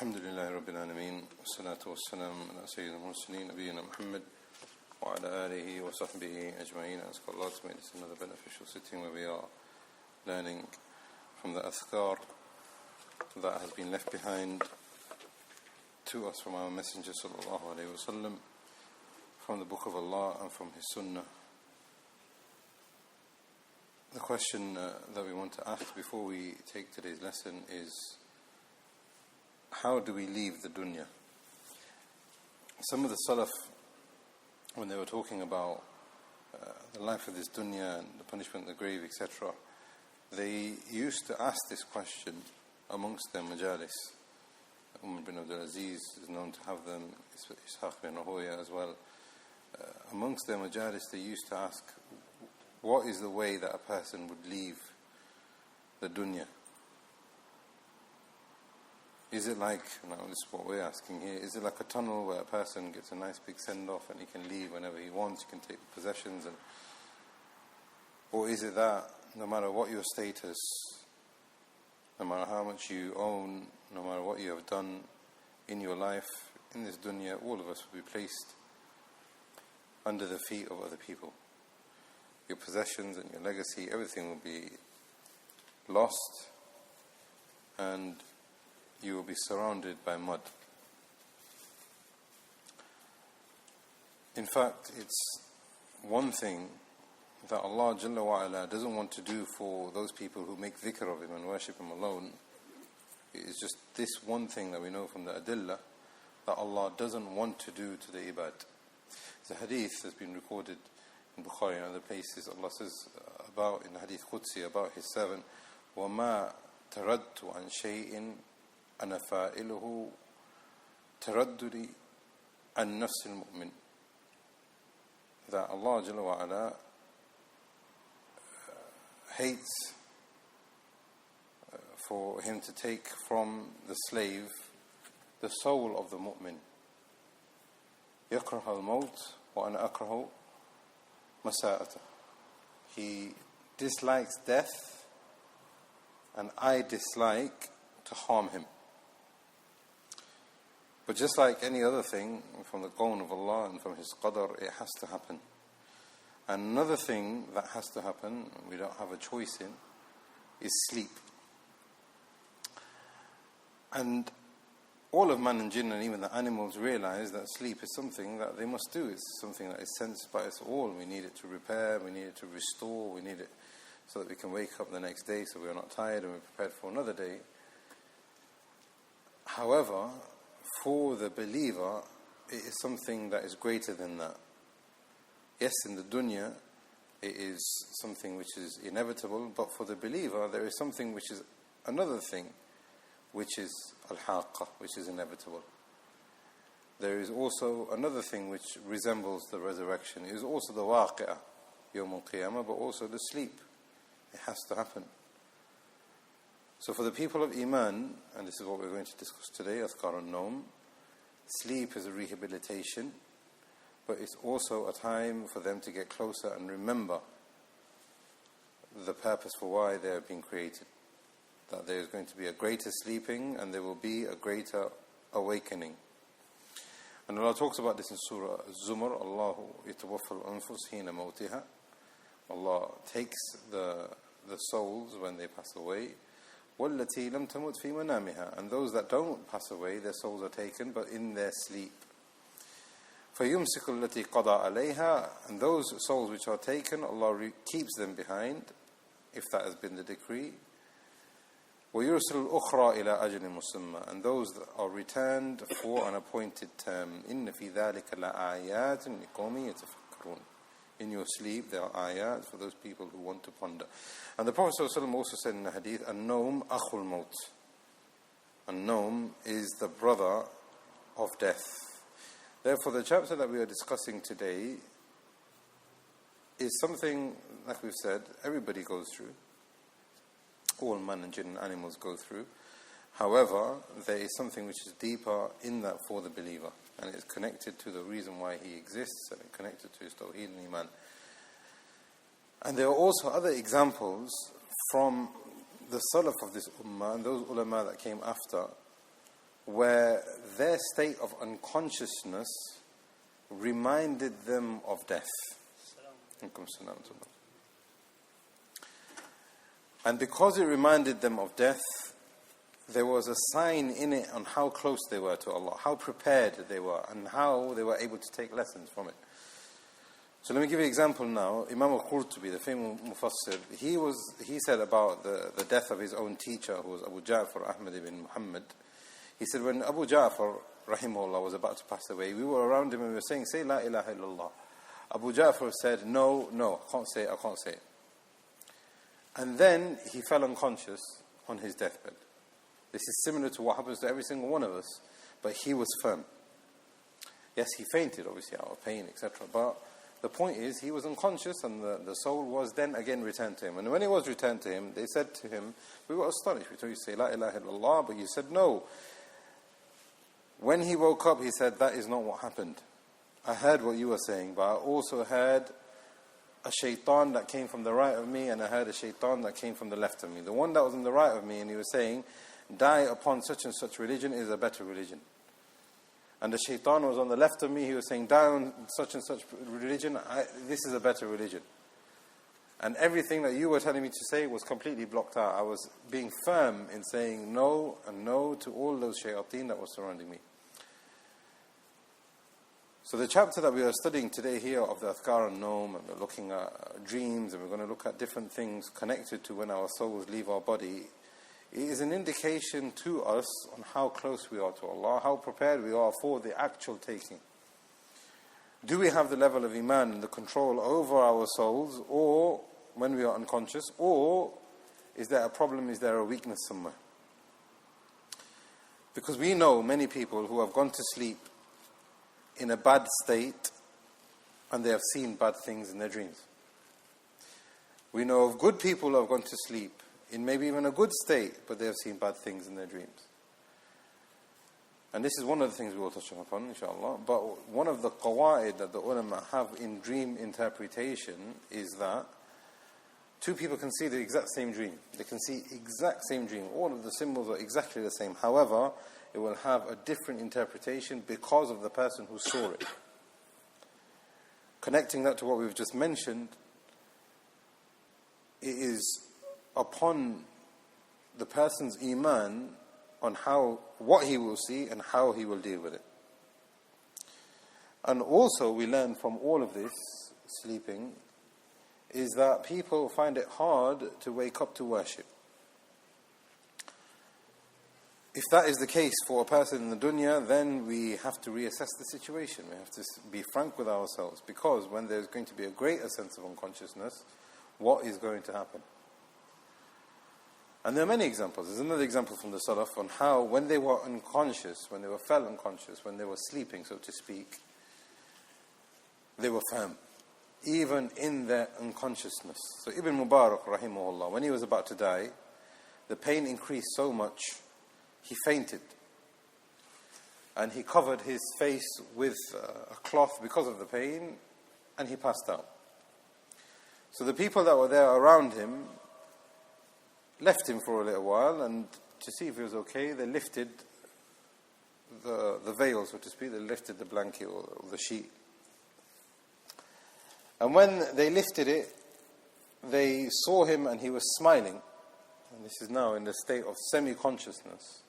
الحمد لله رب العالمين والصلاة والسلام على سيد المرسلين نبينا Muhammad وعلى آله وصحبه أجمعين. I ask Allah to make this another beneficial sitting where we are learning from the adhkar that has been left behind to us from our Messenger sallallahu alayhi wasallam, from the Book of Allah and from His Sunnah. The question that we want to ask before we take today's lesson is, how do we leave the dunya? Some of the Salaf, when they were talking about the life of this dunya and the punishment in the grave, etc., they used to ask this question amongst their majalis. Umar bin Abdul Aziz is known to have them, Ishaq bin Rahoya as well. Amongst their majalis, they used to ask, what is the way that a person would leave the dunya? Is it like, now this is what we're asking here, is it like a tunnel where a person gets a nice big send-off and he can leave whenever he wants, he can take possessions, or is it that no matter what your status, no matter how much you own, no matter what you have done in your life, in this dunya, all of us will be placed under the feet of other people. Your possessions and your legacy, everything will be lost, and you will be surrounded by mud. In fact, it's one thing that Allah Jalla wa Ala doesn't want to do for those people who make dhikr of Him and worship Him alone. It's just this one thing that we know from the Adillah that Allah doesn't want to do to the ibad. The Hadith has been recorded in Bukhari and other places. Allah says about, in the Hadith Qudsi, about His servant, وَمَا تَرَدْتُ عَنْ شَيْءٍ أَنَا فَائِلُهُ تَرَدُّدِي عَنْ نَفْسِ الْمُؤْمِنِ. That Allah Jalla wa Ala hates for Him to take from the slave the soul of the mu'min. يَكْرَهَ الْمَوْتِ وَأَنَا أَكْرَهُ مَسَاءَتَهُ. He dislikes death and I dislike to harm him. But just like any other thing, from the qawn of Allah and from His qadr, it has to happen. And another thing that has to happen, we don't have a choice in, is sleep. And all of man and jinn and even the animals realize that sleep is something that they must do. It's something that is sensed by us all. We need it to repair, we need it to restore, we need it so that we can wake up the next day so we're not tired and we're prepared for another day. However, for the believer, it is something that is greater than that. Yes, in the dunya, it is something which is inevitable, but for the believer, there is something which is another thing, which is al-haqqa, which is inevitable. There is also another thing which resembles the resurrection. It is also the waqi'ah, yawm al-qiyamah, but also the sleep. It has to happen. So for the people of Eman, and this is what we're going to discuss today, adhkar al-nawm, sleep is a rehabilitation, but it's also a time for them to get closer and remember the purpose for why they have been created. That there is going to be a greater sleeping and there will be a greater awakening. And Allah talks about this in Surah Az-Zumar, Allahu yatawaffal anfus hina mawtiha. Allah takes the souls when they pass away. وَالَّتِي لَمْ تَمُتْ فِي مَنَامِهَا. And those that don't pass away, their souls are taken, but in their sleep. فَيُمْسِكُ الَّتِي قَضَى عَلَيْهَا. And those souls which are taken, Allah keeps them behind, if that has been the decree. وَيُرْسِلُ الْأُخْرَى إِلَىٰ أَجْلٍ مُسَمَّى. And those that are returned for an appointed term. إِنَّ فِي ذَلِكَ لَآيَاتٍ لِقَوْمٍ يَتَفَكَّرُونَ. In your sleep, there are ayat for those people who want to ponder. And the Prophet ﷺ also said in the hadith, An-Nawm akhul maut. An-Nawm is the brother of death. Therefore, the chapter that we are discussing today is something, like we've said, everybody goes through. All man and jinn and animals go through. However, there is something which is deeper in that for the believer. And it is connected to the reason why he exists, and connected to his Tawhid and Eman. And there are also other examples from the Salaf of this Ummah and those Ulema that came after, where their state of unconsciousness reminded them of death. And because it reminded them of death, there was a sign in it on how close they were to Allah, how prepared they were, and how they were able to take lessons from it. So let me give you an example now. Imam al-Qurtubi, the famous Mufassir, he said about the death of his own teacher, who was Abu Ja'far Ahmad ibn Muhammad. He said, when Abu Ja'far, rahimahullah, was about to pass away, we were around him and we were saying, say La ilaha illallah. Abu Ja'far said, no, I can't say it. And then he fell unconscious on his deathbed. This is similar to what happens to every single one of us, but he was firm. Yes, he fainted, obviously, out of pain, etc. But the point is, he was unconscious, and the soul was then again returned to him. And when it was returned to him, they said to him, we were astonished. We told you to say La ilaha illallah, but you said no. When he woke up, he said, that is not what happened. I heard what you were saying, but I also heard a shaitan that came from the right of me, and I heard a shaitan that came from the left of me. The one that was on the right of me, and he was saying, die upon such and such religion is a better religion. And the shaitan was on the left of me, he was saying, die on such and such religion, this is a better religion. And everything that you were telling me to say was completely blocked out. I was being firm in saying no and no to all those shayateen that were surrounding me. So the chapter that we are studying today here of the Adhkar and Nawm, and we're looking at dreams, and we're going to look at different things connected to when our souls leave our body, it is an indication to us on how close we are to Allah, how prepared we are for the actual taking. Do we have the level of Iman and the control over our souls, or when we are unconscious, or is there a problem, is there a weakness somewhere? Because we know many people who have gone to sleep in a bad state, and they have seen bad things in their dreams. We know of good people who have gone to sleep in maybe even a good state, but they have seen bad things in their dreams. And this is one of the things we will touch upon, inshallah. But one of the qawaid that the ulama have in dream interpretation is that two people can see the exact same dream. They can see exact same dream. All of the symbols are exactly the same. However, it will have a different interpretation because of the person who saw it. Connecting that to what we've just mentioned, it is upon the person's Iman on what he will see and how he will deal with it. And also we learn from all of this, sleeping, is that people find it hard to wake up to worship. If that is the case for a person in the dunya, then we have to reassess the situation. We have to be frank with ourselves, because when there's going to be a greater sense of unconsciousness, what is going to happen? And there are many examples. There's another example from the Salaf on how when they were unconscious, when they fell unconscious, when they were sleeping, so to speak, they were firm, even in their unconsciousness. So Ibn Mubarak, rahimahullah, when he was about to die, the pain increased so much, he fainted. And he covered his face with a cloth because of the pain, and he passed out. So the people that were there around him left him for a little while, and to see if he was okay, they lifted the veil, so to speak. They lifted the blanket or the sheet. And when they lifted it, they saw him and he was smiling. And this is now in the state of semi-consciousness.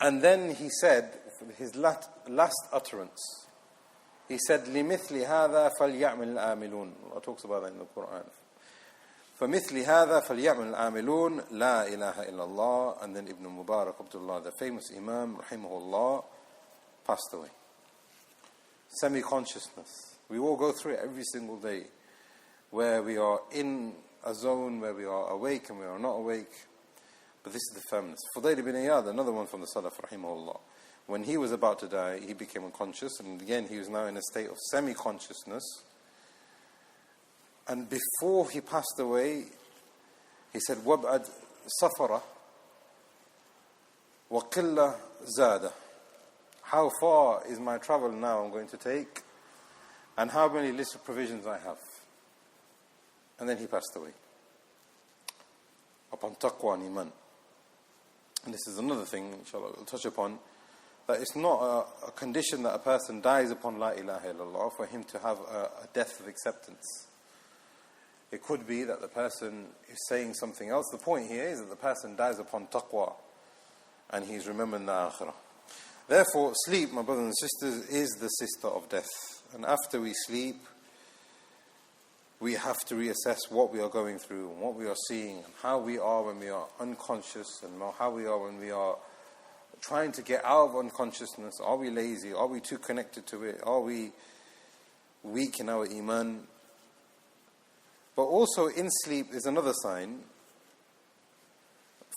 And then he said, his last utterance, he said, لِمِثْلِ هَذَا فَلْيَعْمِلْ الْآمِلُونَ. Allah talks about that in the Quran. فَمِثْلِ هَذَا فَلْيَعْمِلْ الْآمِلُونَ لَا إِلَهَ إِلَّا اللَّهِ. And then Ibn Mubarak, Abdullah, the famous Imam, rahimahullah, passed away. Semi-consciousness. We all go through it every single day, where we are in a zone where we are awake and we are not awake. But this is the firmness. Fudayl ibn Iyad, another one from the Salaf, rahimahullah, when he was about to die, he became unconscious, and again he was now in a state of semi-consciousness. And before he passed away, he said, وَبْعَدْ سَفَرَ وَقِلَّ زَادَ. How far is my travel now I'm going to take, and how many little provisions I have? And then he passed away upon taqwa and iman. and this is another thing, inshallah, we'll touch upon, that it's not a condition that a person dies upon La ilaha illallah for him to have a death of acceptance. It could be that the person is saying something else. The point here is that the person dies upon taqwa and he's remembering the akhirah. Therefore, sleep, my brothers and sisters, is the sister of death. And after we sleep, we have to reassess what we are going through and what we are seeing and how we are when we are unconscious and how we are when we are trying to get out of unconsciousness. Are we lazy? Are we too connected to it? Are we weak in our Eman? But also in sleep is another sign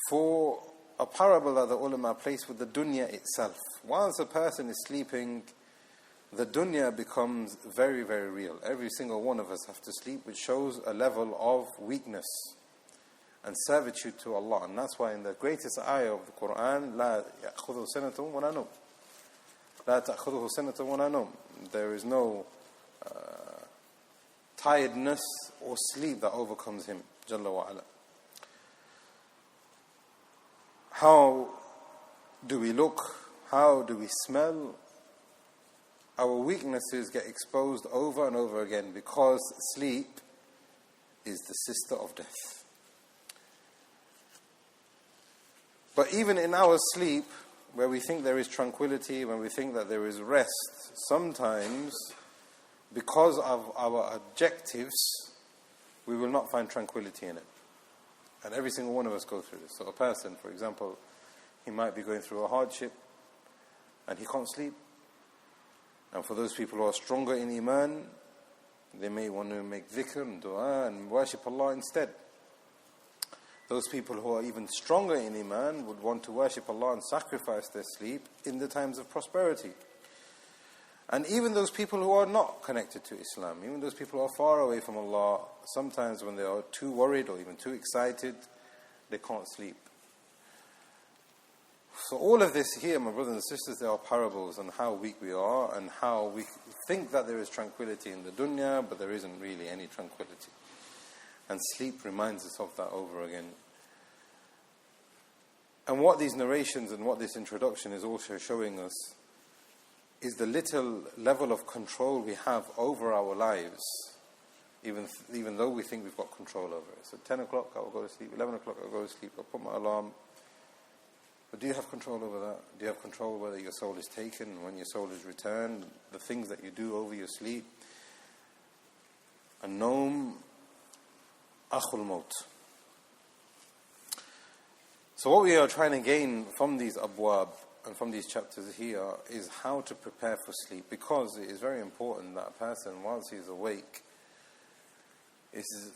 for a parable that the ulama place with the dunya itself. Whilst a person is sleeping, the dunya becomes very, very real. Every single one of us have to sleep, which shows a level of weakness and servitude to Allah. And that's why in the greatest ayah of the Quran, لا يأخذه سنة ولا نوم. لا تأخذه سنة ولا نوم. There is no tiredness or sleep that overcomes him, Jalla wa ala. How do we look? How do we smell? Our weaknesses get exposed over and over again because sleep is the sister of death. But even in our sleep, where we think there is tranquility, when we think that there is rest, sometimes, because of our objectives, we will not find tranquility in it. And every single one of us go through this. So a person, for example, he might be going through a hardship and he can't sleep. And for those people who are stronger in Iman, they may want to make dhikr and dua and worship Allah instead. Those people who are even stronger in Iman would want to worship Allah and sacrifice their sleep in the times of prosperity. And even those people who are not connected to Islam, even those people who are far away from Allah, sometimes when they are too worried or even too excited, they can't sleep. So all of this here, my brothers and sisters, there are parables on how weak we are and how we think that there is tranquility in the dunya, but there isn't really any tranquility. And sleep reminds us of that over again. And what these narrations and what this introduction is also showing us is the little level of control we have over our lives, even though we think we've got control over it. So 10 o'clock I will go to sleep, 11 o'clock I will go to sleep, I'll put my alarm. But do you have control over that? Do you have control whether your soul is taken, when your soul is returned, the things that you do over your sleep? An-nawm akhul maut. So what we are trying to gain from these abwab and from these chapters here is how to prepare for sleep, because it is very important that a person, whilst he is awake, is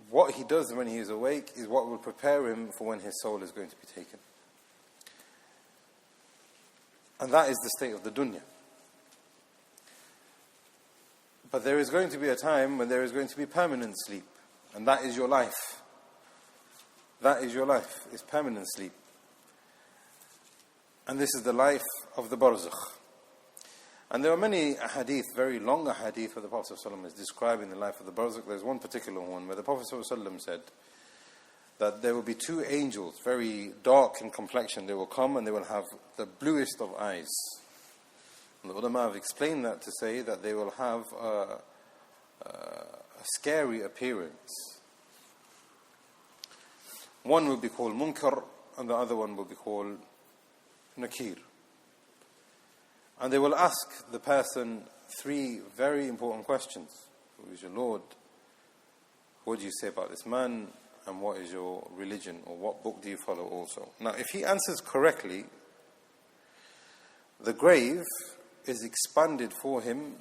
what he does when he is awake is what will prepare him for when his soul is going to be taken. And that is the state of the dunya. But there is going to be a time when there is going to be permanent sleep, and that is your life. That is your life, is permanent sleep. And this is the life of the Barzakh. And there are many hadith, very long hadith where the Prophet ﷺ is describing the life of the Barzakh. There's one particular one where the Prophet ﷺ said that there will be two angels, very dark in complexion. They will come and they will have the bluest of eyes. And the ulama have explained that to say that they will have a scary appearance. One will be called Munkar and the other one will be called Nakir. And they will ask the person three very important questions. Who is your Lord? What do you say about this man? And what is your religion? Or what book do you follow also? Now, if he answers correctly, the grave is expanded for him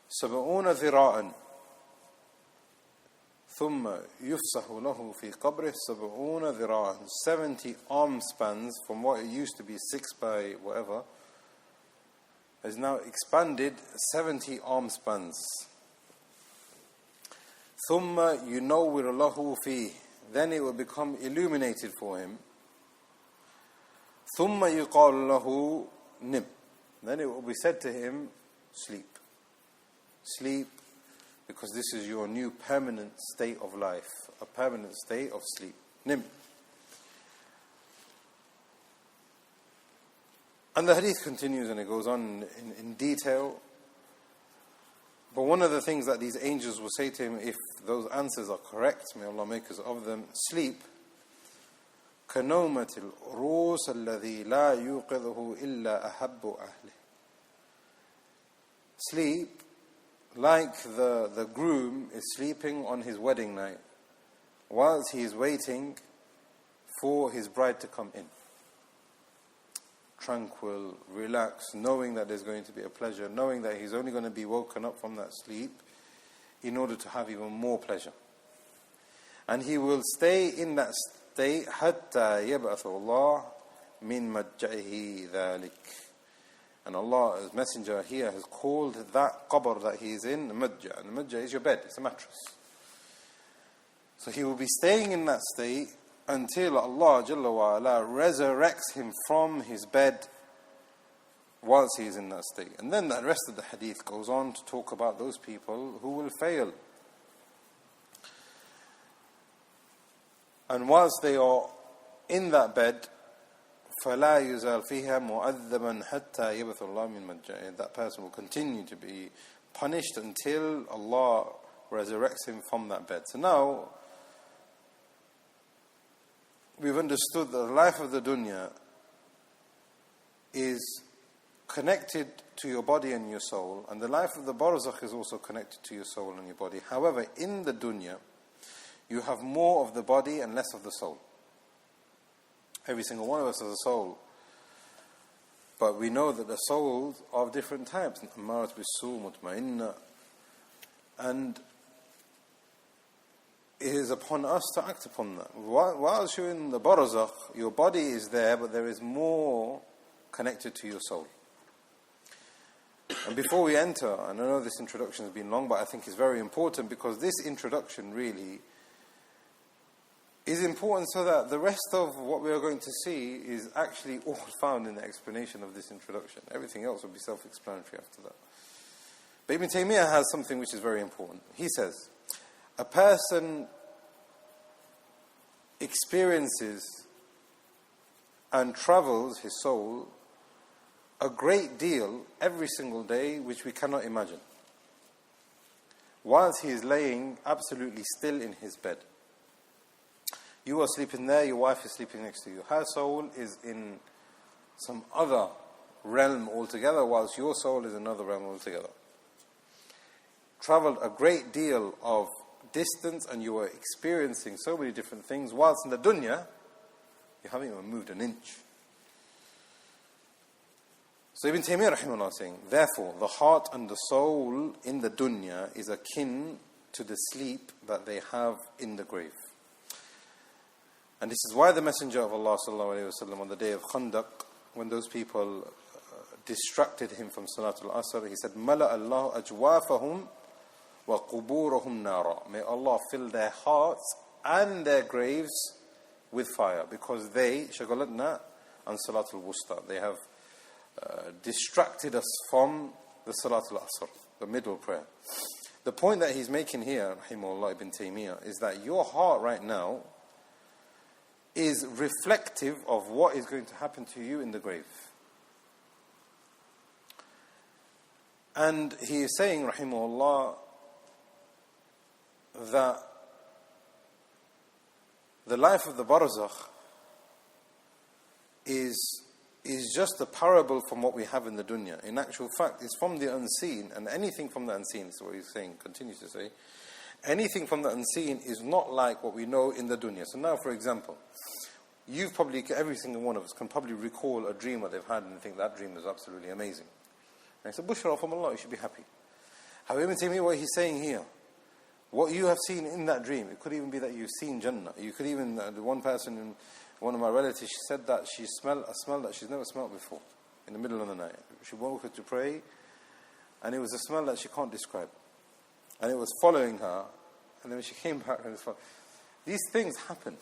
70 ذراعا ثم يفسح له في قبره 70 ذراعا. 70 arm spans from what it used to be 6 by whatever is now expanded 70 arm spans. ثم ينور له فيه. Then it will become illuminated for him. ثم يقال له نم. Then it will be said to him, sleep. Sleep, because this is your new permanent state of life, a permanent state of sleep. Nim. And the hadith continues and it goes on in detail. But one of the things that these angels will say to him, if those answers are correct, may Allah make us of them, sleep. كَنَوْمَةِ الْعُرُوسَ الَّذِي لَا يُوقِظُهُ إِلَّا أَحَبُّ أَهْلِهِ. Sleep like the groom is sleeping on his wedding night, whilst he is waiting for his bride to come in. Tranquil, relaxed, knowing that there's going to be a pleasure, knowing that he's only going to be woken up from that sleep in order to have even more pleasure. And he will stay in that state حَتَّى يَبْعَثَ اللَّهُ مِن مَجَّعِهِ ذَلِكَ. And Allah, as Messenger here, has called that qabr that he is in, majja. And the majja is your bed, it's a mattress. So he will be staying in that state until Allah Jalla wa Ala resurrects him from his bed whilst he is in that state. And then the rest of the hadith goes on to talk about those people who will fail. And whilst they are in that bed, فَلَا يُزَالْ فِيهَا مُعَذَّبًا حَتَّى يَبْعَثَ اللَّهُ مِن مَجَّعِهِ. That person will continue to be punished until Allah resurrects him from that bed. So now, we've understood that the life of the dunya is connected to your body and your soul, and the life of the barzakh is also connected to your soul and your body. However, in the dunya, you have more of the body and less of the soul. Every single one of us has a soul. But we know that the souls are of different types. Ammarat bis-su, mutma'inna. And it is upon us to act upon that. Whilst you're in the barzakh, your body is there, but there is more connected to your soul. And before we enter, and I know this introduction has been long, but I think it's very important, because this introduction really is important so that the rest of what we are going to see is actually all found in the explanation of this introduction. Everything else will be self-explanatory after that. But Ibn Taymiyyah has something which is very important. He says, a person experiences and travels his soul a great deal every single day, which we cannot imagine, whilst he is laying absolutely still in his bed. You are sleeping there, your wife is sleeping next to you. Her soul is in some other realm altogether, whilst your soul is in another realm altogether. Traveled a great deal of distance, and you are experiencing so many different things, whilst in the dunya, you haven't even moved an inch. So Ibn Taymiyyah rahimahullah is saying, therefore, the heart and the soul in the dunya is akin to the sleep that they have in the grave. And this is why the Messenger of Allah sallallahu alayhi wa sallam on the day of Khandaq, when those people distracted him from Salatul Asr, he said, مَلَأَ اللَّهُ أَجْوَافَهُمْ وَقُبُورَهُمْ نَارًا. May Allah fill their hearts and their graves with fire, because they, shagalatna an Salatul Wusta, they have distracted us from the Salatul Asr, the middle prayer. The point that he's making here, rahimahullah ibn Taymiyyah, is that your heart right now is reflective of what is going to happen to you in the grave. And he is saying, rahimahullah, that the life of the barzakh is just a parable from what we have in the dunya. In actual fact, it's from the unseen, and anything from the unseen, is what he's saying, continues to say, anything from the unseen is not like what we know in the dunya. So now, for example, you've probably, every single one of us can probably recall a dream that they've had and think that dream was absolutely amazing. And it's a bushra from Allah, you should be happy. However, tell me what he's saying here. What you have seen in that dream, it could even be that you've seen Jannah. You could even, the one person, one of my relatives, she said that she smelled a smell that she's never smelled before in the middle of the night. She woke up to pray, and it was a smell that she can't describe. And it was following her, and then when she came back, and these things happen.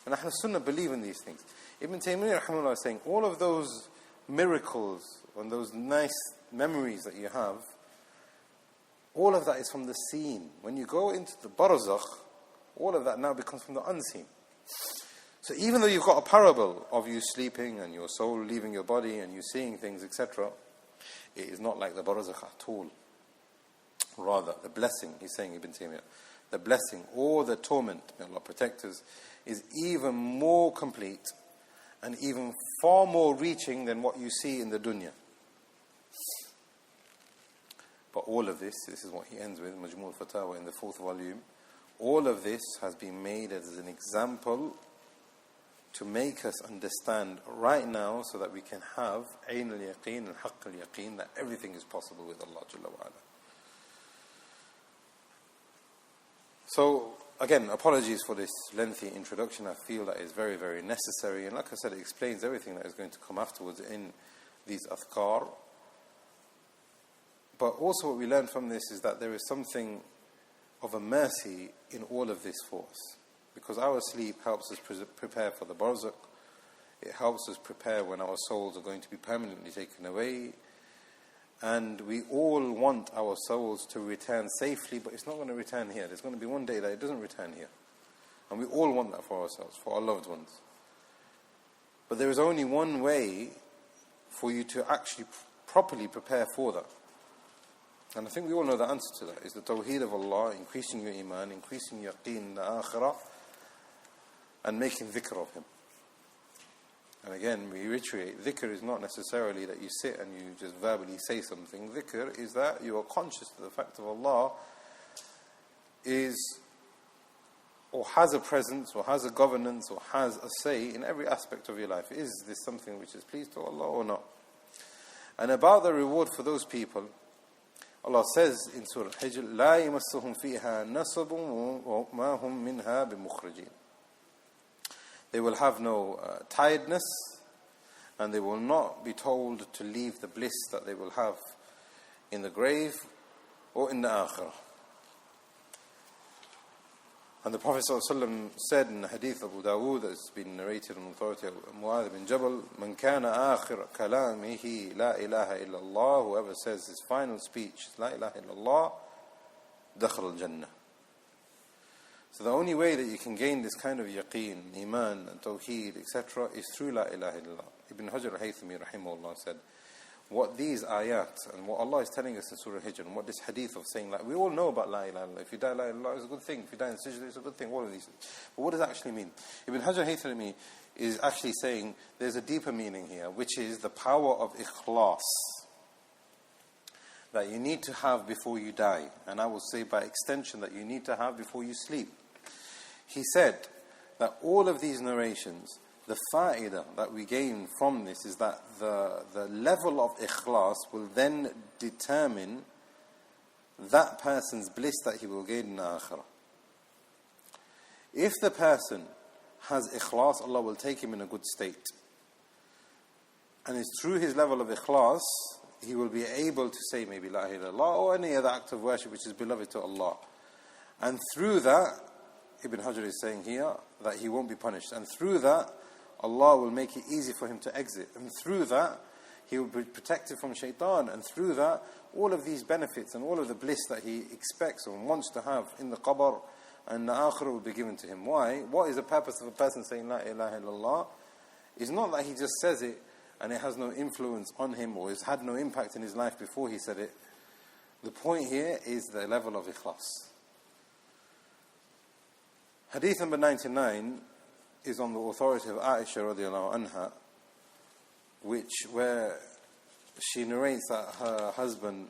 And Ahlul Sunnah believe in these things. Ibn Taymiyyah rahimahullah is saying, all of those miracles and those nice memories that you have, all of that is from the seen. When you go into the barzakh, all of that now becomes from the unseen. So even though you've got a parable of you sleeping and your soul leaving your body and you seeing things, etc., it is not like the Barzakh at all. Rather, the blessing, he's saying, Ibn Taymiyyah, the blessing or the torment, may Allah protect us, is even more complete and even far more reaching than what you see in the dunya. But all of this is what he ends with, Majmu' al-Fatawa in the 4th volume, all of this has been made as an example to make us understand right now so that we can have Ayn al-Yaqeen and Haqq al-Yaqeen, that everything is possible with Allah Jalla wa Ala. So, again, apologies for this lengthy introduction. I feel that is very, very necessary. And like I said, it explains everything that is going to come afterwards in these adhkar. But also what we learn from this is that there is something of a mercy in all of this for us. Because our sleep helps us prepare for the Barzakh. It helps us prepare when our souls are going to be permanently taken away. And we all want our souls to return safely, but it's not going to return here. There's going to be one day that it doesn't return here. And we all want that for ourselves, for our loved ones. But there is only one way for you to actually properly prepare for that. And I think we all know the answer to that. Is the Tawhid of Allah, increasing your Eman, increasing your yaqeen in the Akhirah, and making dhikr of Him. And again, we reiterate, dhikr is not necessarily that you sit and you just verbally say something. Dhikr is that you are conscious of the fact of Allah is, or has a presence, or has a governance, or has a say in every aspect of your life. Is this something which is pleased to Allah or not? And about the reward for those people, Allah says in Surah Al-Hijr, لا يمسهم فيها نصب وما هم منها بمخرجين. They will have no tiredness, and they will not be told to leave the bliss that they will have in the grave or in the Akhirah. And the Prophet ﷺ said in the Hadith of Abu Dawood, that has been narrated on authority of Mu'adh bin Jabal, من كان آخر كلامه لا إله إلا الله, whoever says his final speech is لا إله إلا الله, دخل الجنة. So the only way that you can gain this kind of yaqeen, iman, and tawheed, etc., is through la ilaha illallah. Ibn Hajar al-Haythami rahimahullah said, what these ayat and what Allah is telling us in Surah Al-Hijr, and what this hadith of saying, like, we all know about la ilaha illallah. If you die la ilaha illallah, it's a good thing. If you die in sajda, it's a good thing. All of these things. But what does it actually mean? Ibn Hajar al-Haythami is actually saying there's a deeper meaning here, which is the power of ikhlas that you need to have before you die. And I will say by extension that you need to have before you sleep. He said that all of these narrations, the fa'idah that we gain from this is that the level of ikhlas will then determine that person's bliss that he will gain in the Akhirah. If the person has ikhlas, Allah will take him in a good state. And it's through his level of ikhlas, he will be able to say maybe la ilaha illallah or any other act of worship which is beloved to Allah. And through that, Ibn Hajar is saying here that he won't be punished. And through that, Allah will make it easy for him to exit. And through that, he will be protected from Shaytan. And through that, all of these benefits and all of the bliss that he expects or wants to have in the qabr and the akhirah will be given to him. Why? What is the purpose of a person saying La ilaha illallah? It's not that he just says it and it has no influence on him or has had no impact in his life before he said it. The point here is the level of ikhlas. Hadith number 99 is on the authority of Aisha radiallahu anha, where she narrates that her husband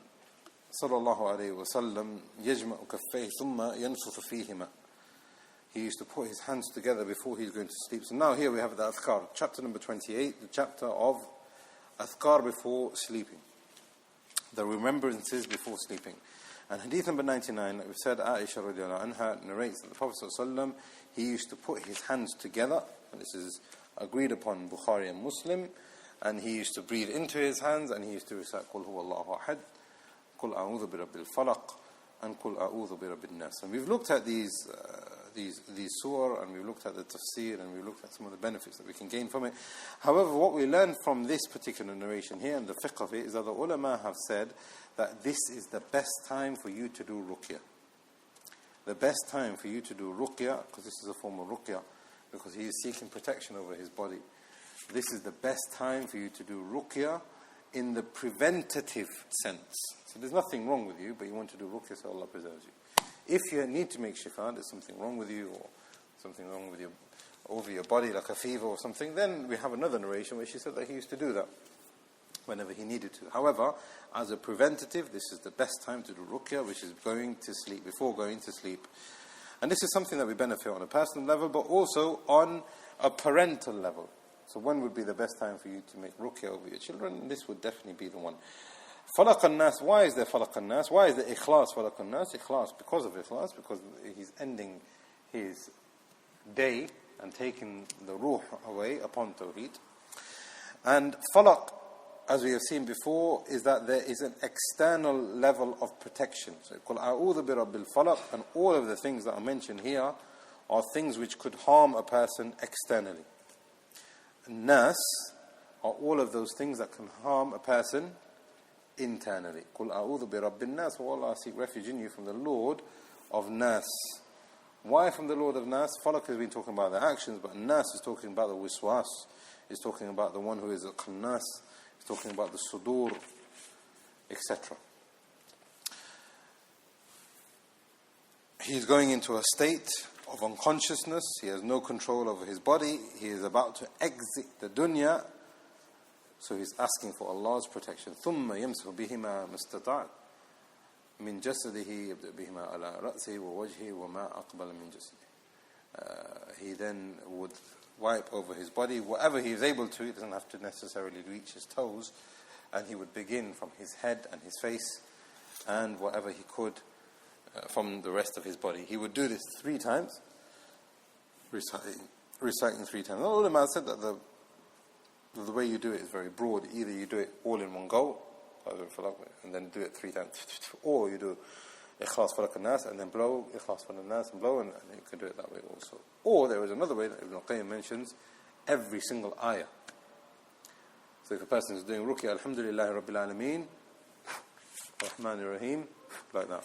sallallahu alayhi wa sallam yajma'u kaffayhi thumma yanfuthu fihima. He used to put his hands together before he's going to sleep. So now here we have the adhkar, chapter number 28, the chapter of adhkar before sleeping, the remembrances before sleeping. And hadith number 99, like we've said, Aisha radiallahu anha narrates that the Prophet ﷺ, he used to put his hands together, and this is agreed upon Bukhari and Muslim, and he used to breathe into his hands, and he used to recite Qul huwa Allahu ahad, Qul a'udhu bi rabbil falaq, and Qul a'udhu bi rabbin nas. And we've looked at these surah, and we've looked at the tafsir, and we've looked at some of the benefits that we can gain from it. However, what we learn from this particular narration here, and the fiqh of it, is that the ulama have said that this is the best time for you to do ruqyah. The best time for you to do ruqyah, because this is a form of ruqyah, because he is seeking protection over his body. This is the best time for you to do ruqyah in the preventative sense. So there's nothing wrong with you, but you want to do ruqyah so Allah preserves you. If you need to make shifa, there's something wrong with you, or something wrong with you over your body, like a fever or something, then we have another narration where she said that he used to do that whenever he needed to. However, as a preventative, this is the best time to do ruqyah, which is going to sleep, before going to sleep. And this is something that we benefit on a personal level, but also on a parental level. So when would be the best time for you to make ruqyah over your children? This would definitely be the one. Falaq al-nas, why is there falaq al-nas? Why is there ikhlas falaq al-nas? Ikhlas, because of ikhlas, because he's ending his day and taking the ruh away upon Tawhid. And falaq, as we have seen before, is that there is an external level of protection. So, قُلْ أَعُوذُ بِرَبِّ الْفَلَقِ, and all of the things that are mentioned here are things which could harm a person externally. Nas are all of those things that can harm a person internally. قُلْ أَعُوذُ بِرَبِّ النَّاسِ, O Allah, I seek refuge in you from the Lord of Nas. Why from the Lord of Nas? Falaq has been talking about the actions, but Nas is talking about the wiswas, is talking about the one who is a qannas, is talking about the sudur, etc. He's going into a state of unconsciousness. He has no control over his body. He is about to exit the dunya. So he's asking for Allah's protection. ثُمَّ يَمْسَحُ بِهِمَا مَسْتَطَعَ مِنْ جَسَدِهِ يَبْدَأْ بِهِمَا عَلَى رَأْسِهِ وَوَجْهِهِ وَمَا أَقْبَلَ مِنْ جَسَدِهِ. He then would wipe over his body, whatever he is able to. He doesn't have to necessarily reach his toes. And he would begin from his head and his face and whatever he could from the rest of his body. He would do this 3 times, reciting 3 times. Ulema said that the way you do it is very broad. Either you do it all in one go, and then do it 3 times, or you do Ikhlas falaq al-nas and then blow, Ikhlas falaq al-nas and blow, and you can do it that way also. Or there is another way that Ibn al-Qayyim mentions, every single ayah. So if a person is doing Ruqyah, Alhamdulillahi Rabbil Alameen, Rahmanir Rahim, like that.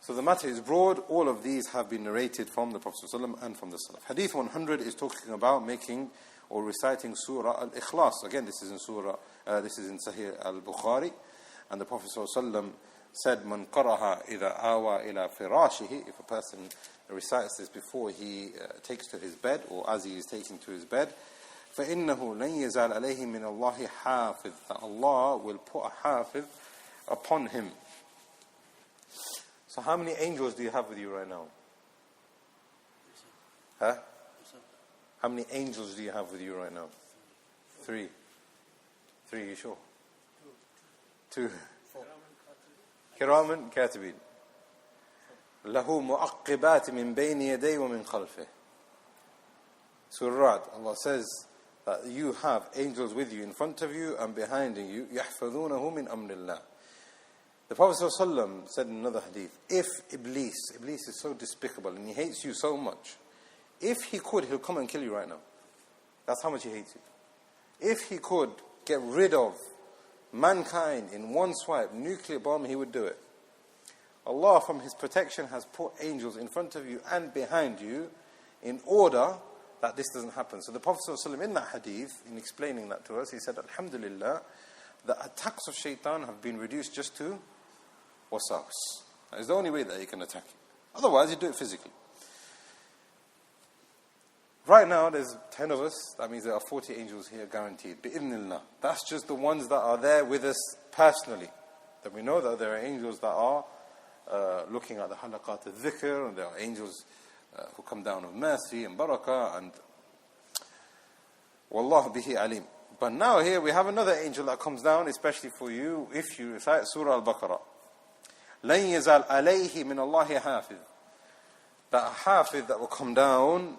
So the matter is broad. All of these have been narrated from the Prophet ﷺ and from the Salaf. Hadith 100 is talking about making or reciting Surah Al-Ikhlas. Again, this is in Sahih al-Bukhari. And the Prophet ﷺ said, "Man qaraha idha awa ila firashihi." If a person recites this before he takes to his bed, or as he is taking to his bed, فَإِنَّهُ لَنْ يَزَالَ عَلَيْهِ مِنَ اللَّهِ حَافِظ. That Allah will put a hafiz upon him. So how many angels do you have with you right now? Huh? How many angels do you have with you right now? 3. 3, you sure? 2. Kiraman katibin. Lahu mu'aqqibat min bayni yaday wa min khalfih. Surah, Allah says that you have angels with you in front of you and behind you. يَحْفَظُونَهُ مِنْ أَمْرِ اللَّهِ. The Prophet ﷺ said in another hadith, if Iblis is so despicable and he hates you so much, if he could, he'll come and kill you right now. That's how much he hates you. If he could get rid of mankind in one swipe, nuclear bomb, he would do it. Allah, from His protection, has put angels in front of you and behind you in order that this doesn't happen. So the Prophet ﷺ in that hadith, in explaining that to us, he said, Alhamdulillah, the attacks of Shaytan have been reduced just to waswas. That is the only way that he can attack you. Otherwise, you do it physically. Right now, there's 10 of us. That means there are 40 angels here guaranteed. Bi-idhnillah. That's just the ones that are there with us personally. Then we know that there are angels that are looking at the halaqat al-dhikr, and there are angels who come down with mercy and barakah, and wallahu bihi alim. But now here we have another angel that comes down, especially for you, if you recite Surah al-Baqarah. لَن يَزَالْ عَلَيْهِ مِنَ اللَّهِ حَافِظ. That hafiz that will come down,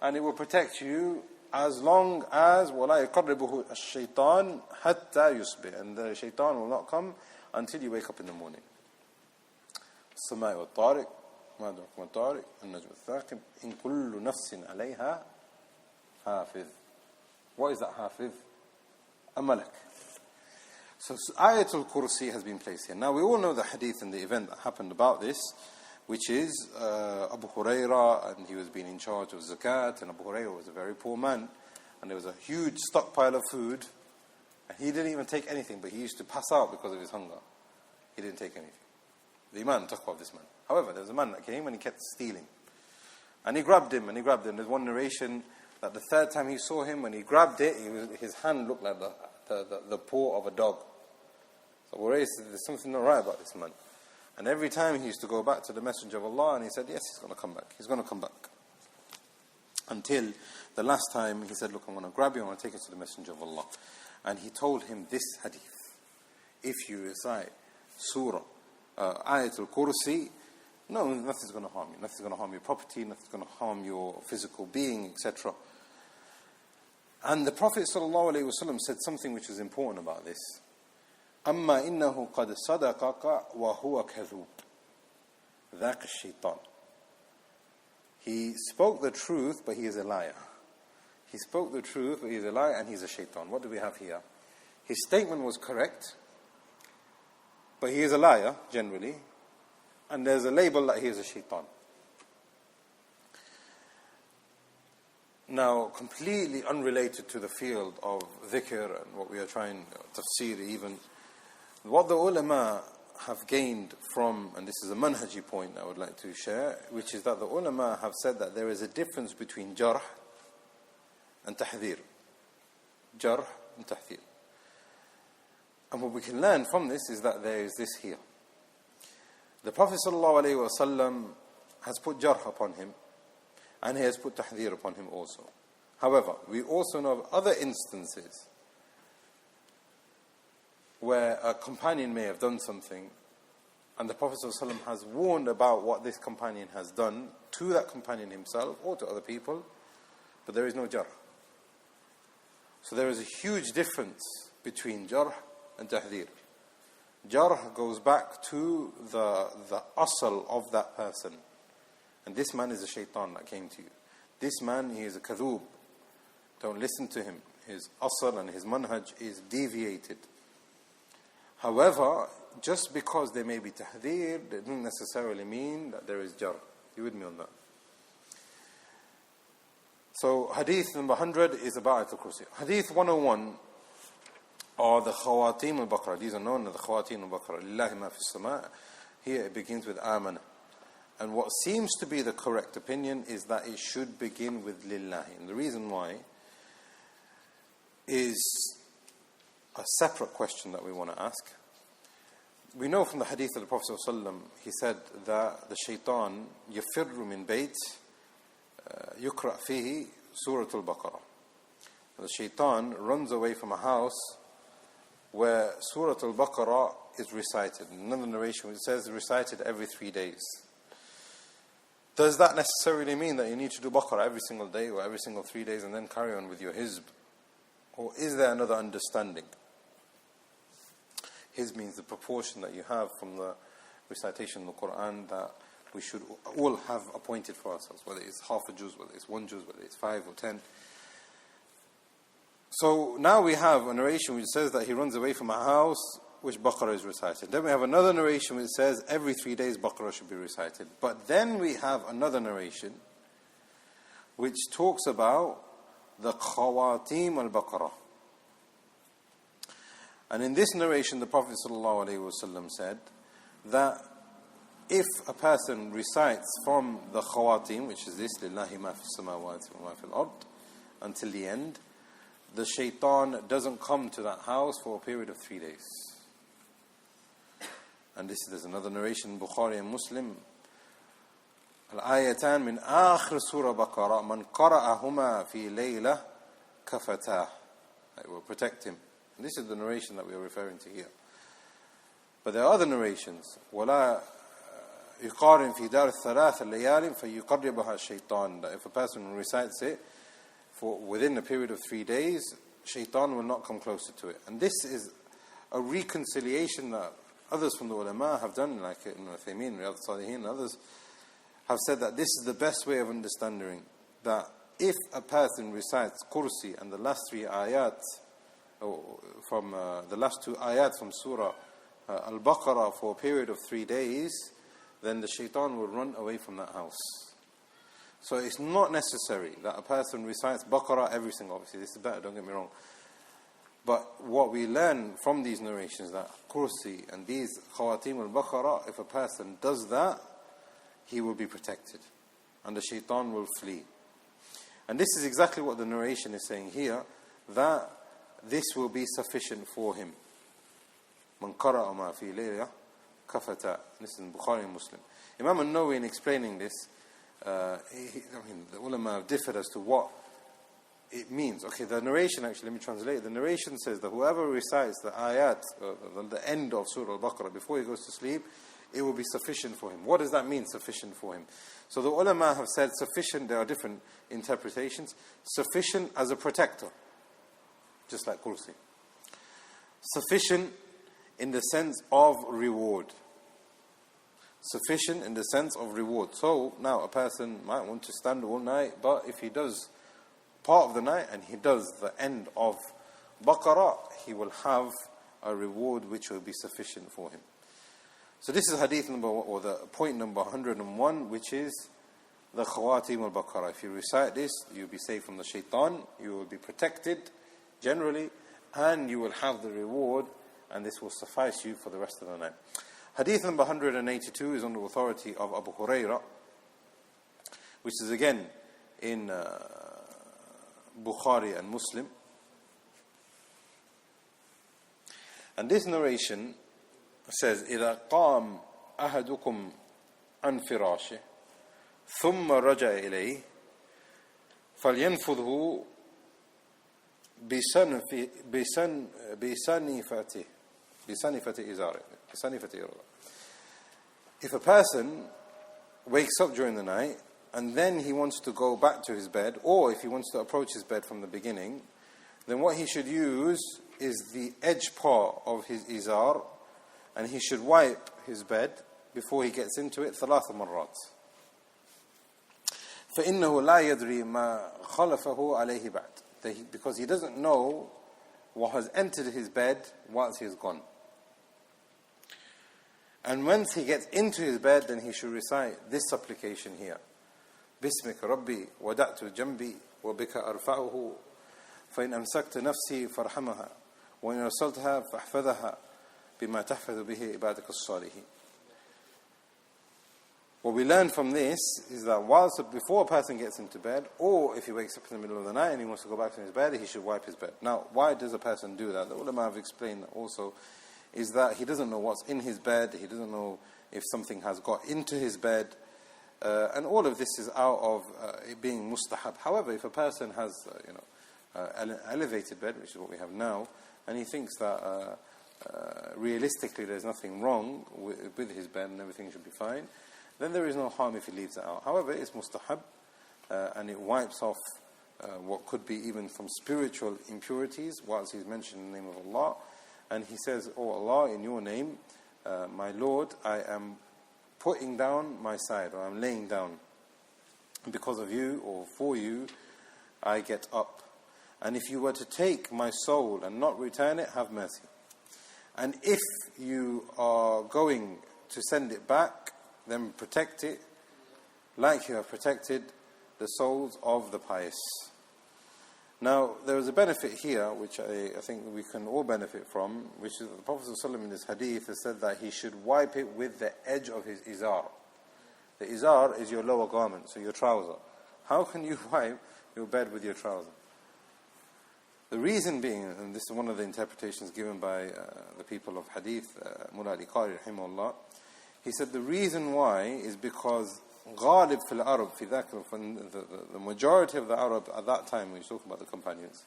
and it will protect you as long as وَلَا يَقَرِّبُهُ الشَّيْطَانِ حَتَّى يُصْبِحْ. And the shaitan will not come until you wake up in the morning. السَّمَاءِ وَالطَّارِقِ مَا أَدْرَاكَ مَا الطَّارِقُ النَّجْمُ الثَّاقِبُ إِن كُلُّ نَفْسٍ عَلَيْهَا حَافِظ. What is that hafiz? A malak. So Ayatul Kursi has been placed here. Now we all know the hadith and the event that happened about this. which is Abu Hurairah, and he was being in charge of zakat, and Abu Hurairah was a very poor man, and there was a huge stockpile of food, and he didn't even take anything, but he used to pass out because of his hunger. He didn't take anything. The Iman, taqwa of this man. However, there was a man that came and he kept stealing. And he grabbed him. There's one narration that the third time he saw him, when he grabbed it, his hand looked like the paw of a dog. So Abu Hurairah said, there's something not right about this man. And every time he used to go back to the Messenger of Allah, and he said, yes, he's going to come back. He's going to come back. Until the last time he said, look, I'm going to grab you, I'm going to take you to the Messenger of Allah. And he told him this hadith: if you recite Surah Ayatul Kursi, no, nothing's going to harm you. Nothing's going to harm your property, nothing's going to harm your physical being, etc. And the Prophet ﷺ said something which is important about this. أَمَّا إِنَّهُ قَدْ صَدَقَكَ وَهُوَ كَذُوبٌ ذَاكَ الشَّيْطَانِ. He spoke the truth, but he is a liar. He spoke the truth, but he is a liar, and he's a shaitan. What do we have here? His statement was correct, but he is a liar, generally, and there's a label that he is a shaitan. Now, completely unrelated to the field of dhikr and what we are trying, tafsir even, what the ulema have gained from, and this is a manhaji point I would like to share, which is that the ulema have said that there is a difference between jarh and tahtheer. Jarh and tahtheer. And what we can learn from this is that there is this here. The Prophet ﷺ has put jarh upon him, and he has put tahtheer upon him also. However, we also know of other instances where a companion may have done something, and the Prophet ﷺ has warned about what this companion has done to that companion himself or to other people, but there is no jarh. So there is a huge difference between jarh and tahtheer. Jarh goes back to the asl of that person. And this man is a shaitan that came to you. This man, he is a kadhoob. Don't listen to him. His asl and his manhaj is deviated. However, just because there may be tahtheer, it doesn't necessarily mean that there is jarh. You with me on that? So, hadith number 100 is about Ayatul Kursi. Hadith 101 are the Khawatim al-Baqarah. These are known as the Khawatim al-Baqarah. Lillahi ma fi as-sama'. Here it begins with Aman. And what seems to be the correct opinion is that it should begin with Lillahi. And the reason why is a separate question that we want to ask. We know from the hadith of the Prophet ﷺ, he said that the shaitan يَفِرُّ مِنْ بَيْتٍ يُقْرَأْ فِيهِ سُورَةُ الْبَقَرَةِ. The shaitan runs away from a house where Surah al-Baqarah is recited. In another narration it says recited every 3 days. Does that necessarily mean that you need to do Baqarah every single day or every single 3 days and then carry on with your hizb? Or is there another understanding? Hizb means the proportion that you have from the recitation of the Quran that we should all have appointed for ourselves, whether it's half a juz, whether it's 1 juz, whether it's 5 or 10. So now we have a narration which says that he runs away from a house which Baqarah is recited. Then we have another narration which says every 3 days Baqarah should be recited. But then we have another narration which talks about the Khawatim al-Baqarah. And in this narration the Prophet ﷺ said that if a person recites from the Khawatim, which is this, Lillahi ma fi as-samawati wa ma fi al-ard, until the end, the shaitan doesn't come to that house for a period of 3 days. And there's another narration in Bukhari and Muslim. Al-ayatan min akhir surah Baqarah man qara'ahuma fi layla kafatah. It will protect him. And this is the narration that we are referring to here. But there are other narrations. وَلَا يُقَارِنْ فِي دَارِ الثَّلَاثَ اللَّيَالٍ فَيُقَرِّبَهَا الشَّيْطَانِ. That if a person recites it for within a period of 3 days, shaitan will not come closer to it. And this is a reconciliation that others from the ulema have done, like Ibn Uthaymeen, Riyadh Salihin, and others have said that this is the best way of understanding that if a person recites Kursi and the last 3 ayat, from the last 2 ayat from Surah al-Baqarah for a period of 3 days, then the shaitan will run away from that house. So it's not necessary that a person recites Baqarah every single, obviously this is better, don't get me wrong. But what we learn from these narrations, that Kursi and these Khawatim al-Baqarah, if a person does that, he will be protected. And the shaitan will flee. And this is exactly what the narration is saying here, that this will be sufficient for him. Man qara'a ma fi layla kafata. This is in Bukhari and Muslim. Imam al-Nawawi, in explaining this, the ulama have differed as to what it means. Okay, the narration, actually, let me translate it. The narration says that whoever recites the ayat, the end of Surah al-Baqarah, before he goes to sleep, it will be sufficient for him. What does that mean, sufficient for him? So the ulama have said sufficient, there are different interpretations. Sufficient as a protector, just like Kursi. Sufficient in the sense of reward. Sufficient in the sense of reward. So now a person might want to stand all night, but if he does part of the night and he does the end of Baqarah, he will have a reward which will be sufficient for him. So this is hadith number, or the point number 101, which is the Khawatim al-Baqarah. If you recite this, you'll be safe from the shaitan, you will be protected generally, and you will have the reward, and this will suffice you for the rest of the night. Hadith number 182 is on the authority of Abu Hurairah, which is again in Bukhari and Muslim. And this narration says, إِذَا قَامْ أَحَدُكُمْ عَنْ فِرَاشِهِ ثُمَّ رَجَعَ إِلَيْهِ فَلْيَنْفُذْهُ بِسَنِفَتِهِ If a person wakes up during the night and then he wants to go back to his bed, or if he wants to approach his bed from the beginning, then what he should use is the edge part of his izar, and he should wipe his bed before he gets into it ثلاث مرات. فإنه لا يدري ما خلفه عليه بعد. Because he doesn't know what has entered his bed once he has gone. And once he gets into his bed, then he should recite this supplication here. بسمك ربي ودعت جنبي وبك أرفعه فإن أمسكت نفسي فارحمها وإن أرسلتها فاحفظها بما تحفظ به عبادك الصالحين. What we learn from this is that before a person gets into bed, or if he wakes up in the middle of the night and he wants to go back to his bed, he should wipe his bed. Now, why does a person do that? The ulama have explained that also, is that he doesn't know what's in his bed, he doesn't know if something has got into his bed, and all of this is out of it being mustahab. However, if a person has an elevated bed, which is what we have now, and he thinks that realistically there's nothing wrong with his bed and everything should be fine, then there is no harm if he leaves it out. However, it's mustahab, and it wipes off what could be even from spiritual impurities whilst he's mentioning the name of Allah. And he says, "Oh Allah, in your name, my Lord, I am putting down my side, or I'm laying down. Because of you, or for you, I get up. And if you were to take my soul and not return it, have mercy. And if you are going to send it back, then protect it like you have protected the souls of the pious." Now, there is a benefit here, which I think we can all benefit from, which is that the Prophet ﷺ in this hadith has said that he should wipe it with the edge of his izar. The izar is your lower garment, so your trouser. How can you wipe your bed with your trouser? The reason being, and this is one of the interpretations given by the people of hadith, Mullah al-Qari rahimahullah, he said the reason why is because غالب في العرب في ذاك, the majority of the Arab at that time, when you talk about the companions,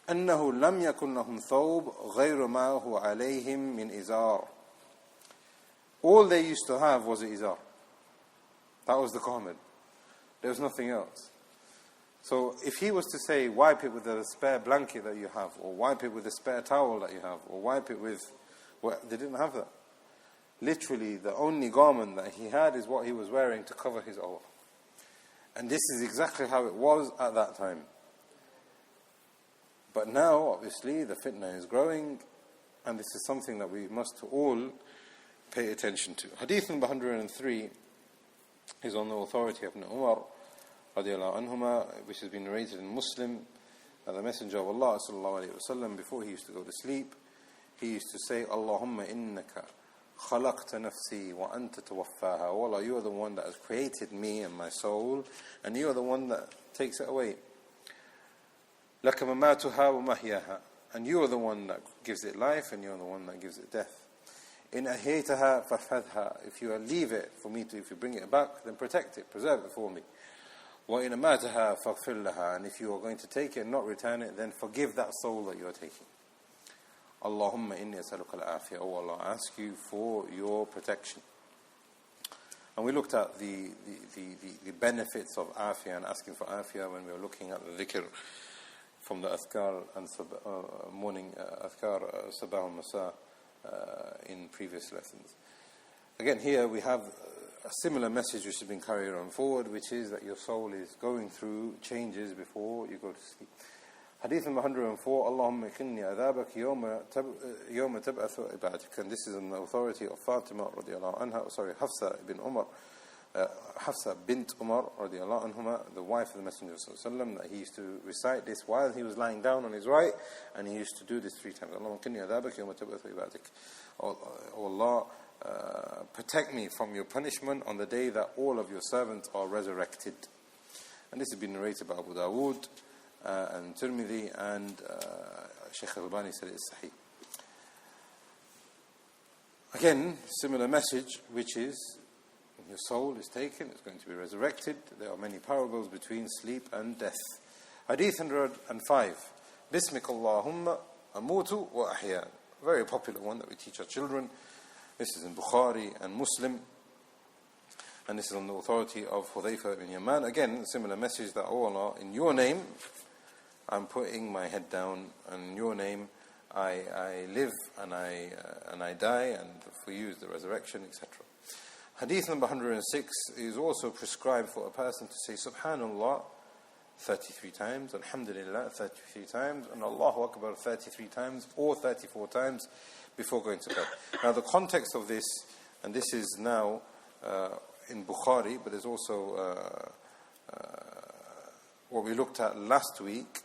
أنه لم يكن لهم ثوب غير ما هو عليهم من إزار. All they used to have was an izar. That was the garment. There was nothing else. So if he was to say, wipe it with the spare blanket that you have, or wipe it with the spare towel that you have, or wipe it with, well, they didn't have that. Literally, the only garment that he had is what he was wearing to cover his awrah. And this is exactly how it was at that time. But now, obviously, the fitna is growing, and this is something that we must all pay attention to. Hadith number 103 is on the authority of Ibn Umar radiallahu anhuma, which has been narrated in Muslim, that the Messenger of Allah sallallahu alayhi wa sallam, before he used to go to sleep, he used to say, Allahumma innaka khalaqta nafsi wa anta tawaffaha. Oh Allah, you are the one that has created me and my soul, and you are the one that takes it away. Laka mamatuha wa mahyaha. And you are the one that gives it life, and you are the one that gives it death. In ahyaytaha fahfadha. If you leave it for me to, if you bring it back, then protect it, preserve it for me. Wa in amataha faghfir laha. And if you are going to take it and not return it, then forgive that soul that you are taking. Allahumma inni as'aluka al-afiyah. Oh Allah, I ask you for your protection. And we looked at the benefits of afiyah and asking for afiyah when we were looking at the dhikr from the azkar and morning azkar sabah and masa in previous lessons. Again, here we have a similar message which has been carried on forward, which is that your soul is going through changes before you go to sleep. Hadith number 104, Allahumma qinni adhabak yawma tab'athu ibadak. And this is on the authority of Fatima radiallahu anha, Hafsa bint Umar radiallahu anhuma, the wife of the Messenger sallallahu alaihi wasallam, that he used to recite this while he was lying down on his right, and he used to do this 3 times. Allahumma qinni adhabak yawma tab'athu ibadak. Oh Allah, protect me from your punishment on the day that all of your servants are resurrected. And this has been narrated by Abu Dawood and Tirmidhi, and Shaykh al-Albani said it's sahih. Again, similar message, which is when your soul is taken, it's going to be resurrected. There are many parables between sleep and death. Hadith 105, Bismika Allahumma amutu wa ahya. Very popular one that we teach our children. This is in Bukhari and Muslim, and this is on the authority of Hudhayfa ibn Yaman. Again, similar message that, oh Allah, in your name I'm putting my head down, and in your name I live and I die, and for you is the resurrection, etc. Hadith number 106 is also prescribed for a person to say Subhanallah 33 times, Alhamdulillah 33 times, and Allahu Akbar 33 times or 34 times before going to bed. Now the context of this, and this is now in Bukhari, but there's also what we looked at last week,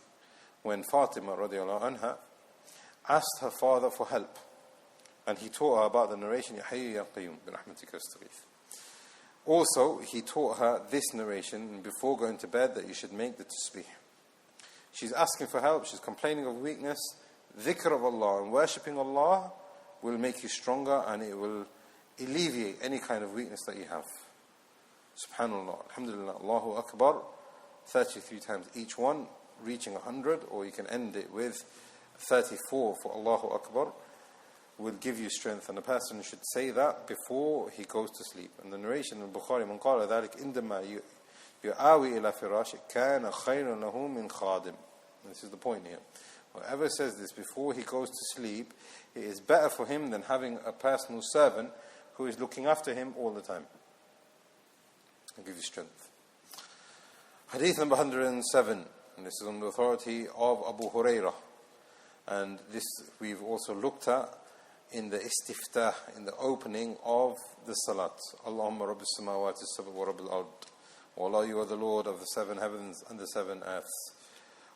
when Fatima radiallahu anha asked her father for help, and he taught her about the narration, Ya Hayyu Ya Qayyum bi rahmatika astaghith. Also, he taught her this narration before going to bed, that you should make the tasbeeh. She's asking for help, she's complaining of weakness. Dhikr of Allah and worshipping Allah will make you stronger, and it will alleviate any kind of weakness that you have. Subhanallah, Alhamdulillah, Allahu Akbar 33 times each one, reaching 100, or you can end it with 34 for Allahu Akbar, will give you strength, and a person should say that before he goes to sleep. And the narration in Bukhari, Man qala dhalik indama yu'awi ila firashik kana khayran lahu min khadim. This is the point here. Whoever says this before he goes to sleep, it is better for him than having a personal servant who is looking after him all the time. It'll give you strength. Hadith number 107, and this is on the authority of Abu Hurairah, and this we've also looked at in the istiftah, in the opening of the salat. Allahumma rabbis samawati sab'a wa rabbil ard. O Allah, you are the Lord of the 7 heavens and the 7 earths.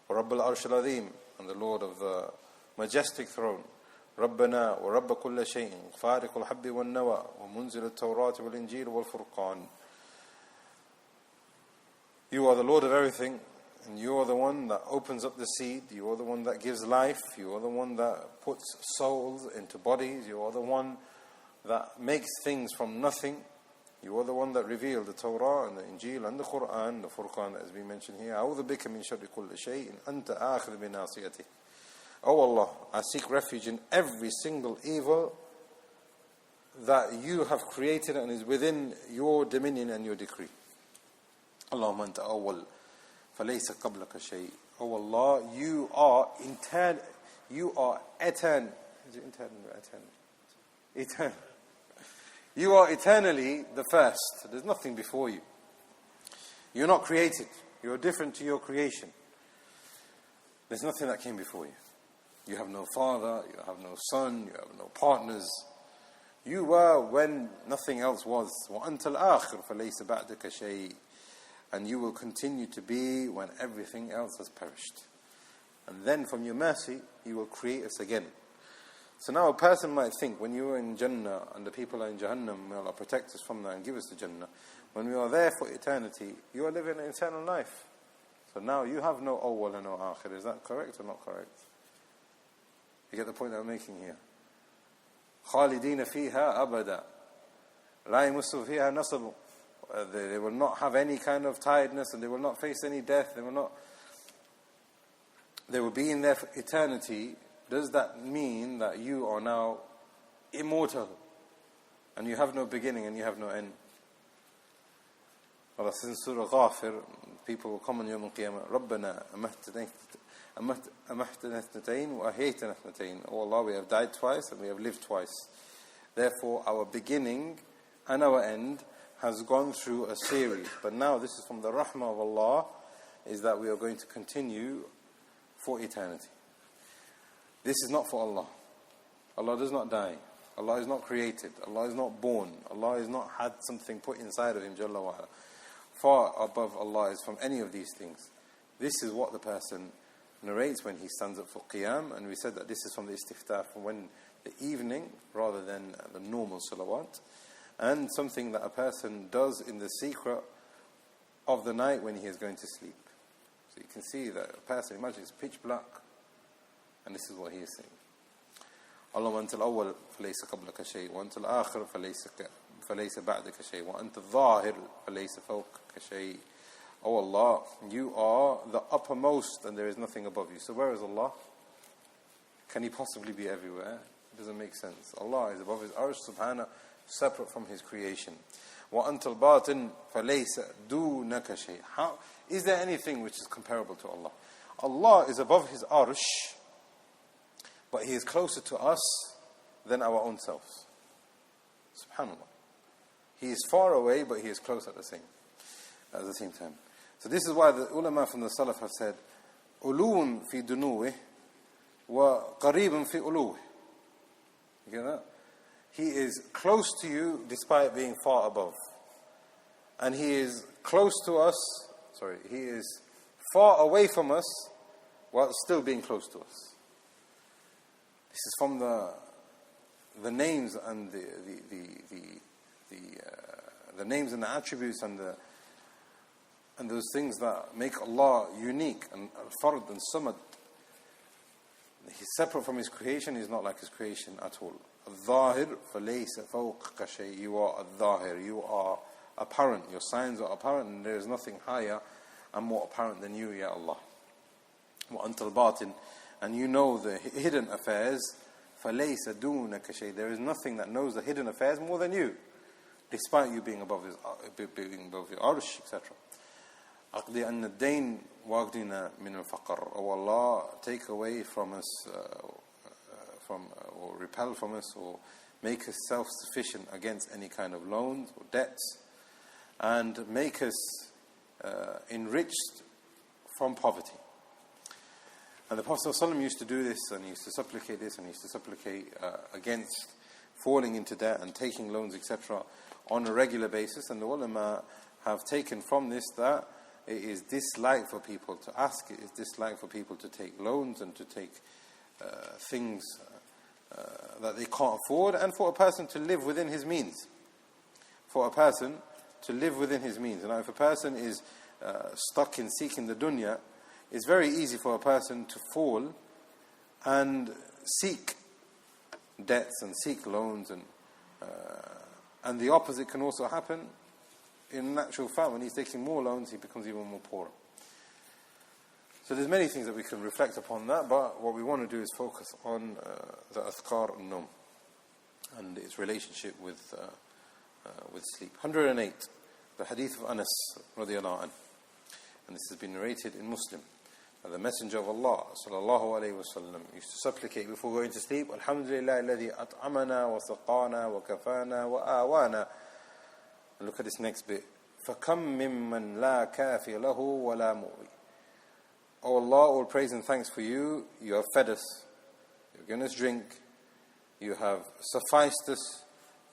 Wa rabbil arsh al-azim, and the Lord of the majestic throne. Rabbana wa rabba kulla shay'in, fariq al-habbi wal nawa, wa munzil al-tawrat wal injil wal furqan. You are the Lord of everything, and you are the one that opens up the seed, you are the one that gives life, you are the one that puts souls into bodies, you are the one that makes things from nothing, you are the one that revealed the Torah and the Injil and the Quran, the Furqan that has been mentioned here. أعوذ بك من شر كل شيء أنت آخذ بناصيته. Oh Allah, I seek refuge in every single evil that you have created and is within your dominion and your decree. Allahumma anta awwal falaysa qablaka shay. Oh Allah, you are eternal. Is it eternal? You are eternally the first. There's nothing before you. You're not created. You're different to your creation. There's nothing that came before you. You have no father, you have no son, you have no partners. You were when nothing else was. وَأَنْتَ الْآخِرُ فَلَيْسَ بَعْدَكَ شَيْءٍ. And you will continue to be when everything else has perished. And then from your mercy, you will create us again. So now a person might think, when you are in Jannah and the people are in Jahannam, may Allah protect us from that and give us the Jannah. When we are there for eternity, you are living an eternal life. So now you have no awwal and no akhir. Is that correct or not correct? You get the point that I'm making here. خالدين فيها أبدا لا يمس فيها نصب. They will not have any kind of tiredness, and they will not face any death. They will be in there for eternity. Does that mean that you are now immortal and you have no beginning and you have no end? Allah says in Surah Ghafir, people will come on Yawm al-Qiyamah, رَبَّنَا أَمَحْتَنَا اثْنَتَيْنِ وَأَحْيَيْتَنَا اثْنَتَيْنِ. Oh Allah, we have died twice and we have lived twice. Therefore, our beginning and our end has gone through a series. But now, this is from the rahmah of Allah, is that we are going to continue for eternity. This is not for Allah. Allah does not die. Allah is not created. Allah is not born. Allah has not had something put inside of him, Jalla wa ala. Far above Allah is from any of these things. This is what the person narrates when he stands up for qiyam, and we said that this is from the istiftah, from when the evening rather than the normal salawat, and something that a person does in the secret of the night when he is going to sleep. So you can see that a person, imagine it's pitch black, and this is what he is saying. اللهم أنت الأول فليس قبلك شيء وأنت الآخر فليس بعدك شيء وأنت الظاهر فليس فوقك شيء. Oh Allah, you are the uppermost and there is nothing above you. So where is Allah? Can he possibly be everywhere? It doesn't make sense. Allah is above his arsh subhanahu, separate from his creation. وَأَنْتَ الْبَاطِنُ فَلَيْسَ دُونَكَ شَيْءٍ. How is there anything which is comparable to Allah? Allah is above his arsh, but he is closer to us than our own selves. SubhanAllah. He is far away, but he is close at the same time. So this is why the ulema from the Salaf have said, "Ulun fi dunuwih wa qaribun fi uluwih." You get that? He is close to you despite being far above, and he is close to us. He is far away from us while still being close to us. This is from the names and the names and the attributes and those things that make Allah unique, and al-Fard and Samad. He's separate from his creation. He's not like his creation at all. Al-Zahir فَلَيْسَ فَوْقَكَ شَيْءٍ. You are al-Zahir. You are apparent. Your signs are apparent, and there is nothing higher and more apparent than you, Ya Allah. وَأَنْتَ الْبَاطِنُ. And you know the hidden affairs. فَلَيْسَ دُونَكَ شَيْءٍ. There is nothing that knows the hidden affairs more than you, despite you being above your arsh, etc. أقضي أن الدين واغننا من الفقر. Oh Allah, take away from us, or repel from us, or make us self-sufficient against any kind of loans or debts, and make us enriched from poverty. And the Prophet ﷺ used to do this, and he used to supplicate this, and he used to supplicate against falling into debt and taking loans, etc., on a regular basis. And the ulema have taken from this that it is disliked for people to ask, it is disliked for people to take loans and to take things that they can't afford, and for a person to live within his means. For a person to live within his means. And if a person is stuck in seeking the dunya, it's very easy for a person to fall and seek debts and seek loans, and the opposite can also happen. In natural fact, when he's taking more loans, he becomes even more poor. So there's many things that we can reflect upon that, but what we want to do is focus on the Adhkar al-Nawm and its relationship with sleep. 108, the Hadith of Anas radiyallahu anhu, and this has been narrated in Muslim. The Messenger of Allah sallallahu alayhi wa sallam used to supplicate before going to sleep, Alhamdulillah alladhi at'amana wa saqana wa kafana wa awana. And look at this next bit. فَكَمْ مِمَّنْ لَا كَافِيَ لَهُ وَلَا مُؤْوِي. Oh Allah, all praise and thanks for you. You have fed us. You've given us drink. You have sufficed us.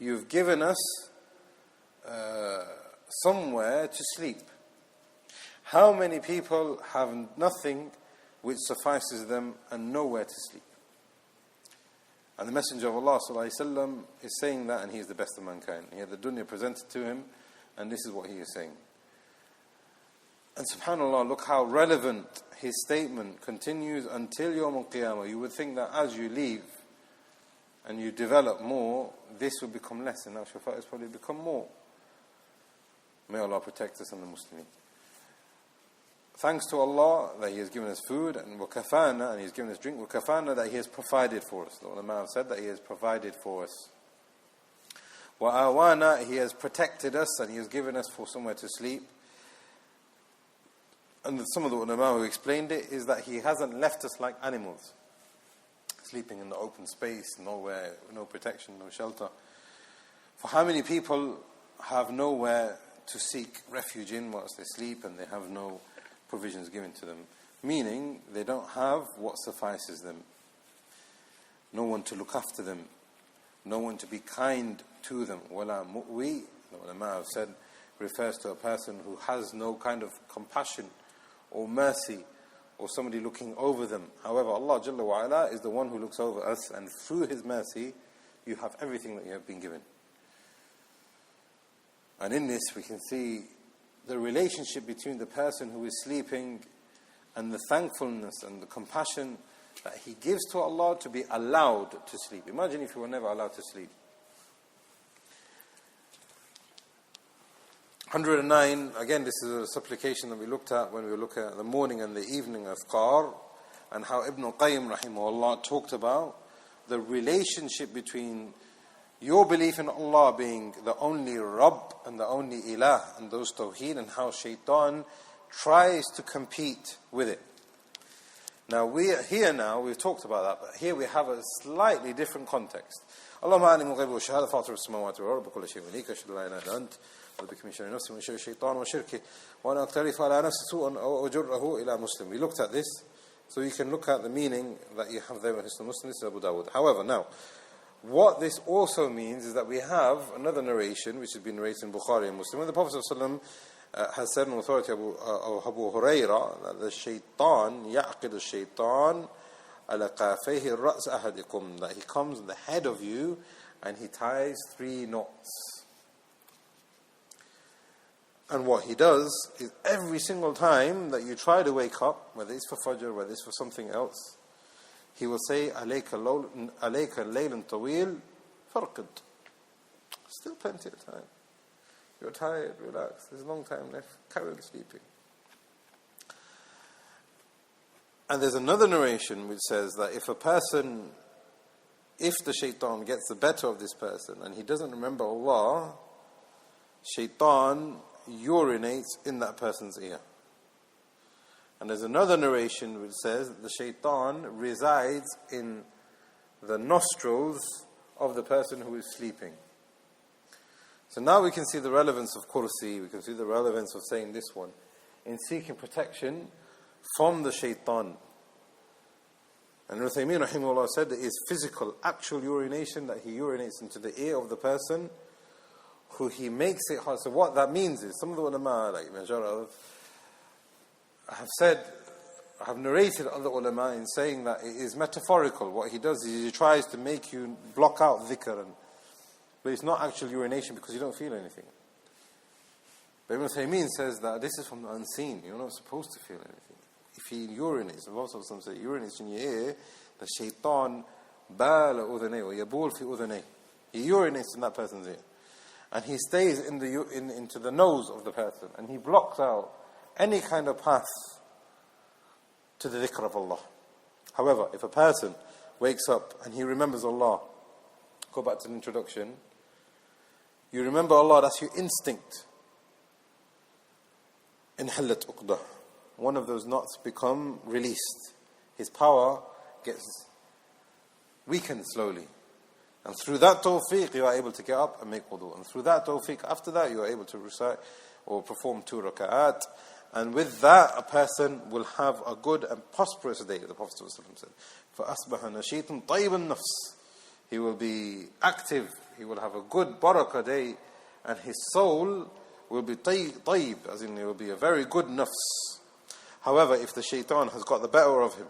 you've given us somewhere to sleep. How many people have nothing which suffices them and nowhere to sleep? And the Messenger of Allah ﷺ is saying that, and he is the best of mankind. He had the dunya presented to him, and this is what he is saying. And subhanAllah, look how relevant his statement continues until Yawm al-Qiyamah. You would think that as you leave and you develop more, this will become less, and now shafa'a has probably become more. May Allah protect us and the Muslimin. Thanks to Allah that He has given us food, and wakafana, and He has given us drink, wakafana, that He has provided for us. The ulama have said that He has provided for us. Wa'awana, He has protected us, and He has given us for somewhere to sleep. And some of the ulama who explained it is that He hasn't left us like animals, sleeping in the open space, nowhere, no protection, no shelter. For how many people have nowhere to seek refuge in whilst they sleep, and they have no provisions given to them, meaning they don't have what suffices them. No one to look after them, no one to be kind to them. Wala mu'wi, the ulama have said, refers to a person who has no kind of compassion or mercy or somebody looking over them. However, Allah Jalla wa Ala is the one who looks over us, and through His mercy you have everything that you have been given. And in this we can see the relationship between the person who is sleeping and the thankfulness and the compassion that he gives to Allah to be allowed to sleep. Imagine if you were never allowed to sleep. 109, again this is a supplication that we looked at when we were looking at the morning and the evening azkar, and how Ibn Qayyim rahimahullah talked about the relationship between your belief in Allah being the only Rabb and the only Ilah, and those Tawhid, and how Shaytan tries to compete with it. Now we've talked about that, but here we have a slightly different context. Allahumma a'limu ghaybi wa shahada fatir as-samawati wal ardi kullu shay'in malika ashhadu an la ilaha illa anta wa bika min sharri nafsi wa min sharri shaytan wa shirki wa an aqtarifa ala nafsi su'an aw ajurruhu ila muslim. We looked at this, so you can look at the meaning that you have there in Hisn Muslim. This is Abu Dawud. However, now what this also means is that we have another narration which has been narrated in Bukhari and Muslim, and the Prophet ﷺ has said on authority of Abu Hurairah that the Shaytan ya'qid al-Shaytan ala qafayhi ar-ra's ahadikum, that he comes in the head of you and he ties 3 knots. And what he does is every single time that you try to wake up, whether it's for Fajr, whether it's for something else, he will say, alayka laylan tawil, farqid. Still plenty of time. You're tired, relax. There's a long time left. Carry on sleeping. And there's another narration which says that if the Shaytan gets the better of this person and he doesn't remember Allah, Shaytan urinates in that person's ear. And there's another narration which says that the Shaytan resides in the nostrils of the person who is sleeping. So now we can see the relevance of kursi, we can see the relevance of saying this one, in seeking protection from the Shaytan. And Ibn Taymiyyah rahimahullah said that it is physical, actual urination, that he urinates into the ear of the person who he makes it hard. So what that means is, some of the ulama, like Ibn Jarh, have narrated other ulama in saying that it is metaphorical. What he does is he tries to make you block out dhikr, but it's not actual urination because you don't feel anything. But Ibn Taymiyyah says that this is from the unseen. You're not supposed to feel anything. If he urinates, and also some say urinates in your ear, the Shaytan bala udhanay or yabul fi udhanay. He urinates in that person's ear, and he stays into the nose of the person, and he blocks out any kind of path to the dhikr of Allah. However, if a person wakes up and he remembers Allah, go back to the introduction, you remember Allah, that's your instinct. Inhallat uqdah. One of those knots become released. His power gets weakened slowly. And through that tawfiq, you are able to get up and make wudu. And through that tawfiq, after that, you are able to recite or perform 2 raka'at. And with that, a person will have a good and prosperous day, the Prophet ﷺ said. فَأَصْبَحَ نَشِيطٌ طَيِّبَ النَّفْسِ. he will be active, he will have a good barakah day, and his soul will be tayyib, as in it will be a very good nafs. However, if the shaitan has got the better of him,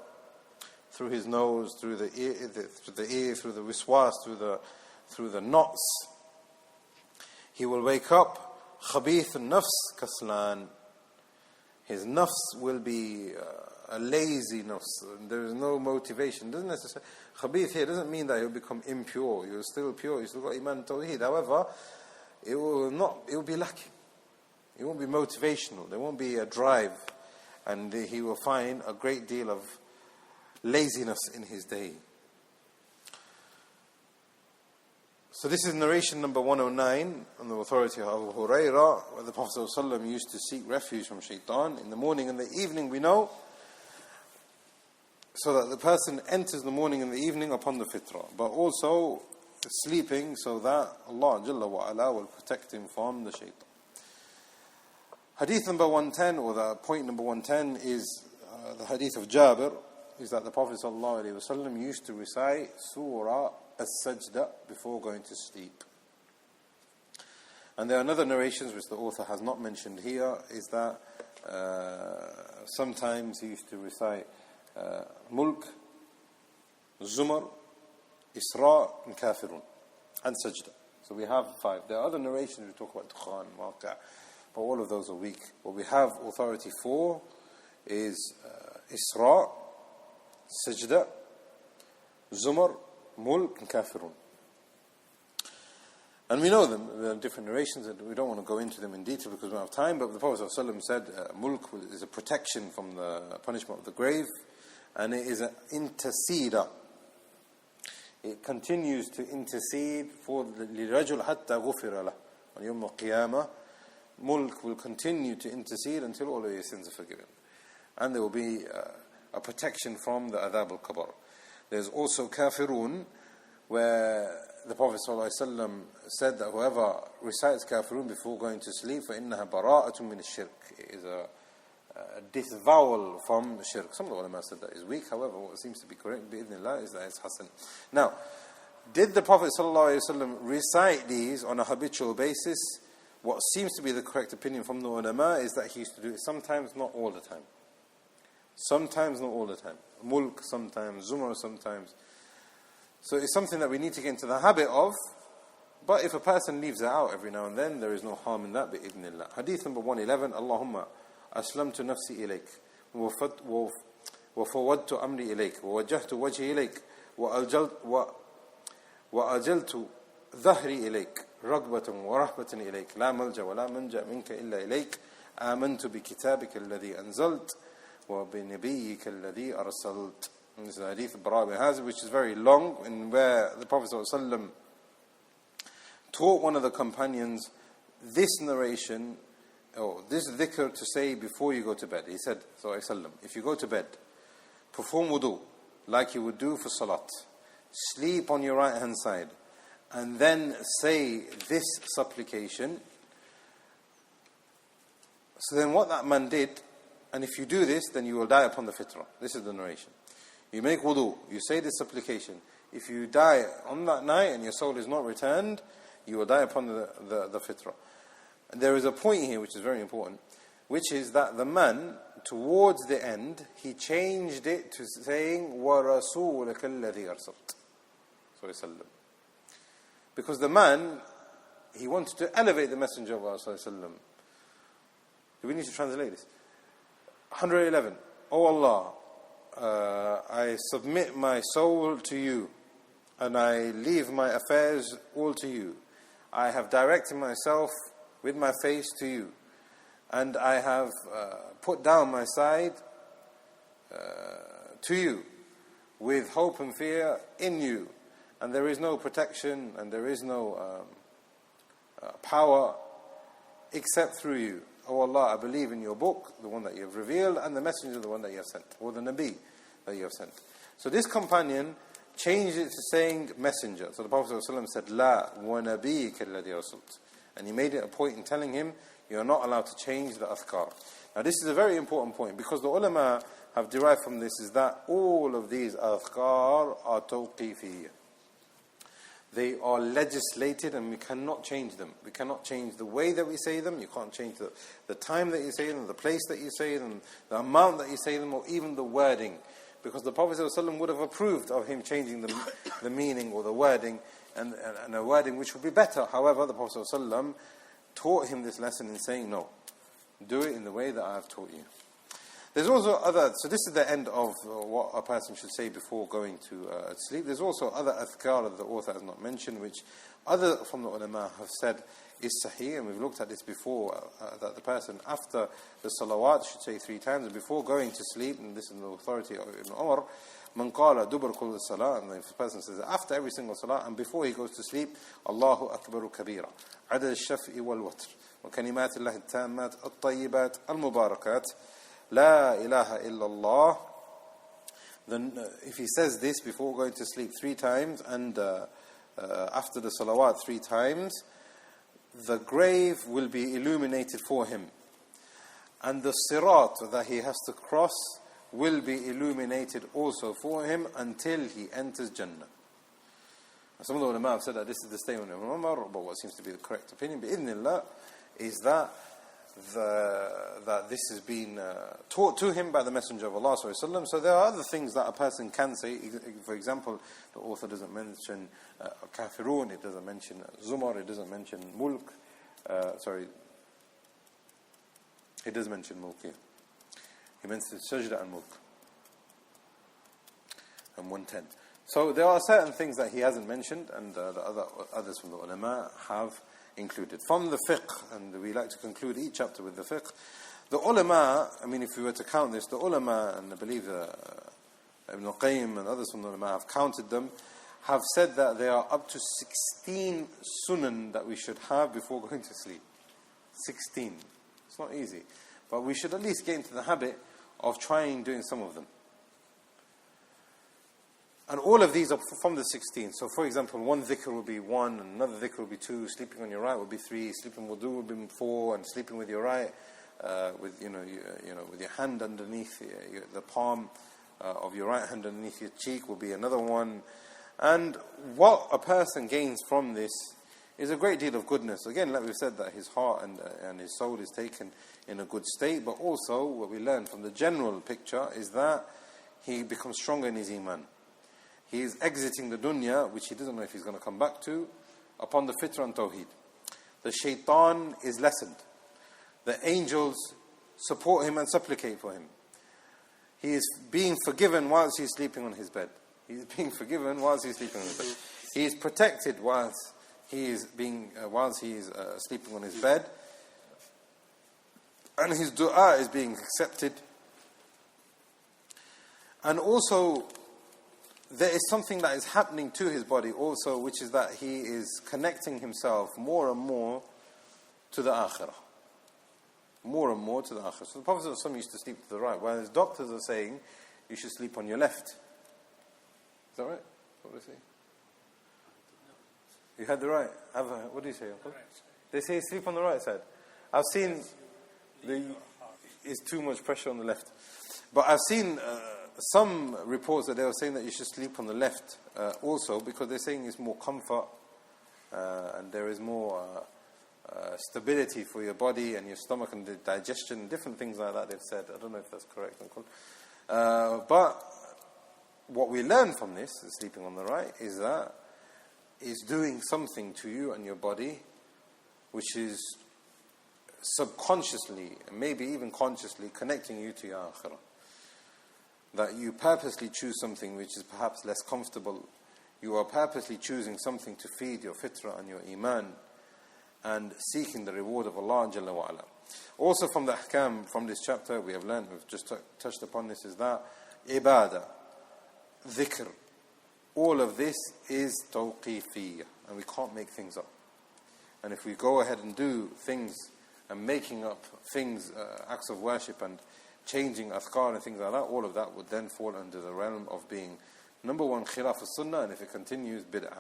through his nose, through the ear, through the wiswas, through the knots, he will wake up khabith nafs kaslan. His nafs will be a lazy nafs. There is no motivation. Doesn't necessarily khabith here doesn't mean that he'll become impure. You're still pure. You still got Iman and Tawhid. However, it will be lacking. It won't be motivational. There won't be a drive, and he will find a great deal of laziness in his day. So this is narration number 109 on the authority of Abu Hurairah, where the Prophet ﷺ used to seek refuge from Shaytan in the morning and the evening, we know, so that the person enters the morning and the evening upon the fitrah, but also sleeping so that Allah Jalla wa Ala will protect him from the Shaytan. Hadith number 110, or the point number 110, is the hadith of Jabir, is that the Prophet ﷺ used to recite Surah As-Sajdah before going to sleep. And there are other narrations which the author has not mentioned here, is that sometimes he used to recite Mulk, Zumar, Isra, and Kafirun, and Sajdah. So we have 5. There are other narrations we talk about Dukhan, Waqi'ah, but all of those are weak. What we have authority for is Isra, Sajdah, Zumar, Mulk, and Kafirun. And we know them. There are different narrations, and we don't want to go into them in detail because we don't have time, but the Prophet ﷺ said Mulk is a protection from the punishment of the grave, and it is an interceder. It continues to intercede for the لِرَجُلْ حَتَّى غُفِرَ لَهُ. On Yawm al-Qiyamah, Mulk will continue to intercede until all of your sins are forgiven. And there will be a protection from the adhab al-qabr. There's also Kafirun, where the Prophet ﷺ said that whoever recites Kafirun before going to sleep, فَإِنَّهَا بَرَاءَةٌ مِنَ الشِّرْكِ, it is a disavowal from shirk. Some of the ulama said that is weak. However, what seems to be correct, bi'idhnillah, is that it's hasan. Now, did the Prophet ﷺ recite these on a habitual basis? What seems to be the correct opinion from the ulama is that he used to do it sometimes, not all the time. Sometimes, not all the time. Mulk sometimes, Zumar sometimes. So it's something that we need to get into the habit of. But if a person leaves it out every now and then, there is no harm in that, bi'idhnillah. Hadith number 111, Allahumma أسلمت نفسي إليك وفوضت أمري إليك ووجهت وجهي إليك وأجلت ظهري إليك رغبة ورهبة إليك لا ملجأ ولا منجأ منك إلا إليك آمنت بكتابك الذي أنزلت وبنبيك الذي أرسلت. This is the hadith of Barzakh has, which is very long, and where the Prophet ﷺ taught one of the companions this narration, or this dhikr to say before you go to bed. He said, if you go to bed, perform wudu like you would do for salat, sleep on your right hand side, and then say this supplication. So then what that man did, and if you do this, then you will die upon the fitrah. This is the narration. You make wudu, you say this supplication. If you die on that night and your soul is not returned, you will die upon the fitrah. And there is a point here which is very important, which is that the man, towards the end, he changed it to saying, وَرَسُولَكَ الَّذِي أَرْسَلْتَ. Because the man, he wanted to elevate the Messenger of Allah. Do we need to translate this? 111. Oh Allah, I submit my soul to you, and I leave my affairs all to you. I have directed myself with my face to you, and I have put down my side to you, with hope and fear in you, and there is no protection and there is no power except through you. Oh Allah, I believe in your book, the one that you have revealed, and the messenger, the one that you have sent, or the Nabi that you have sent. So this companion changed it to saying messenger. So the Prophet ﷺ said, La wa nabiyyika alladhi arsalt. And he made it a point in telling him, you are not allowed to change the adhkar. Now this is a very important point, because the ulama have derived from this is that all of these adhkar are tawqifiyya. They are legislated and we cannot change them. We cannot change the way that we say them. You can't change the time that you say them, the place that you say them, the amount that you say them, or even the wording. Because the Prophet ﷺ would have approved of him changing the meaning or the wording, and a wording which would be better. However, the Prophet ﷺ taught him this lesson in saying, no, do it in the way that I have taught you. There's also so this is the end of what a person should say before going to sleep. There's also other adhkar that the author has not mentioned, which other from the ulama have said is sahih, and we've looked at this before, that the person after the salawat should say 3 times, and before going to sleep, and this is the authority of Ibn Umar, man qala dubur kull salah, and the person says after every single salah, and before he goes to sleep, Allahu akbaru kabira, adad al-shaf'i wal-watr, wa kalimat Allah al-tammat, al-tayyibat, al-mubarakat, La ilaha illallah. Then if he says this before going to sleep 3 times and after the salawat 3 times, the grave will be illuminated for him, and the sirat that he has to cross will be illuminated also for him until he enters Jannah. Some of the ulama have said that this is the statement of Umar, but what seems to be the correct opinion, bi'idhnillah, is that this has been taught to him by the Messenger of Allah ﷺ. So there are other things that a person can say. For example, the author doesn't mention kafirun, it doesn't mention zumar, it doesn't mention mulk. He does mention mulk here. He mentions sajda and mulk. And 110. So there are certain things that he hasn't mentioned, and the others from the ulama have included. From the fiqh, and we like to conclude each chapter with the fiqh, the ulama, I mean, if we were to count this, the ulama, and I believe Ibn Qayyim and others from the ulama have counted them, have said that there are up to 16 sunan that we should have before going to sleep. 16. It's not easy. But we should at least get into the habit of trying doing some of them. And all of these are from the 16. So for example, one dhikr will be 1, and another dhikr will be 2, sleeping on your right will be 3, sleeping wudu will be 4, and sleeping with your right, with your hand underneath the palm of your right hand underneath your cheek will be another one. And what a person gains from this is a great deal of goodness. Again, like we've said, that his heart and his soul is taken in a good state, but also what we learn from the general picture is that he becomes stronger in his Eman. He is exiting the dunya, which he doesn't know if he's going to come back to, upon the fitrah and Tawhid. The Shaytan is lessened. The angels support him and supplicate for him. He is being forgiven whilst he's sleeping on his bed. He is being forgiven whilst he's sleeping on his bed. He is protected whilst he is sleeping on his bed. And his dua is being accepted. And also, there is something that is happening to his body also, which is that he is connecting himself more and more to the akhirah. More and more to the akhirah. So the Prophet ﷺ used to sleep to the right, whereas doctors are saying you should sleep on your left. Is that right? What do they say? You had the right. What do you say, Uncle? They say sleep on the right side. I've seen it's too much pressure on the left. But I've seen some reports that they were saying that you should sleep on the left also, because they're saying it's more comfort and there is more stability for your body and your stomach and the digestion, different things like that they've said. I don't know if that's correct, Uncle. But what we learn from this, sleeping on the right, is that it's doing something to you and your body which is subconsciously, maybe even consciously, connecting you to your akhirah. That you purposely choose something which is perhaps less comfortable. You are purposely choosing something to feed your fitrah and your iman, and seeking the reward of Allah Jalla wa Ala. Also from the ahkam from this chapter we have learned, we've just touched upon this, is that ibadah, dhikr, all of this is tawqifiyah, and we can't make things up. And if we go ahead and do things and making up things, acts of worship and changing adhkar and things like that, all of that would then fall under the realm of being, number one, khilaf al-sunnah, and if it continues, bid'ah.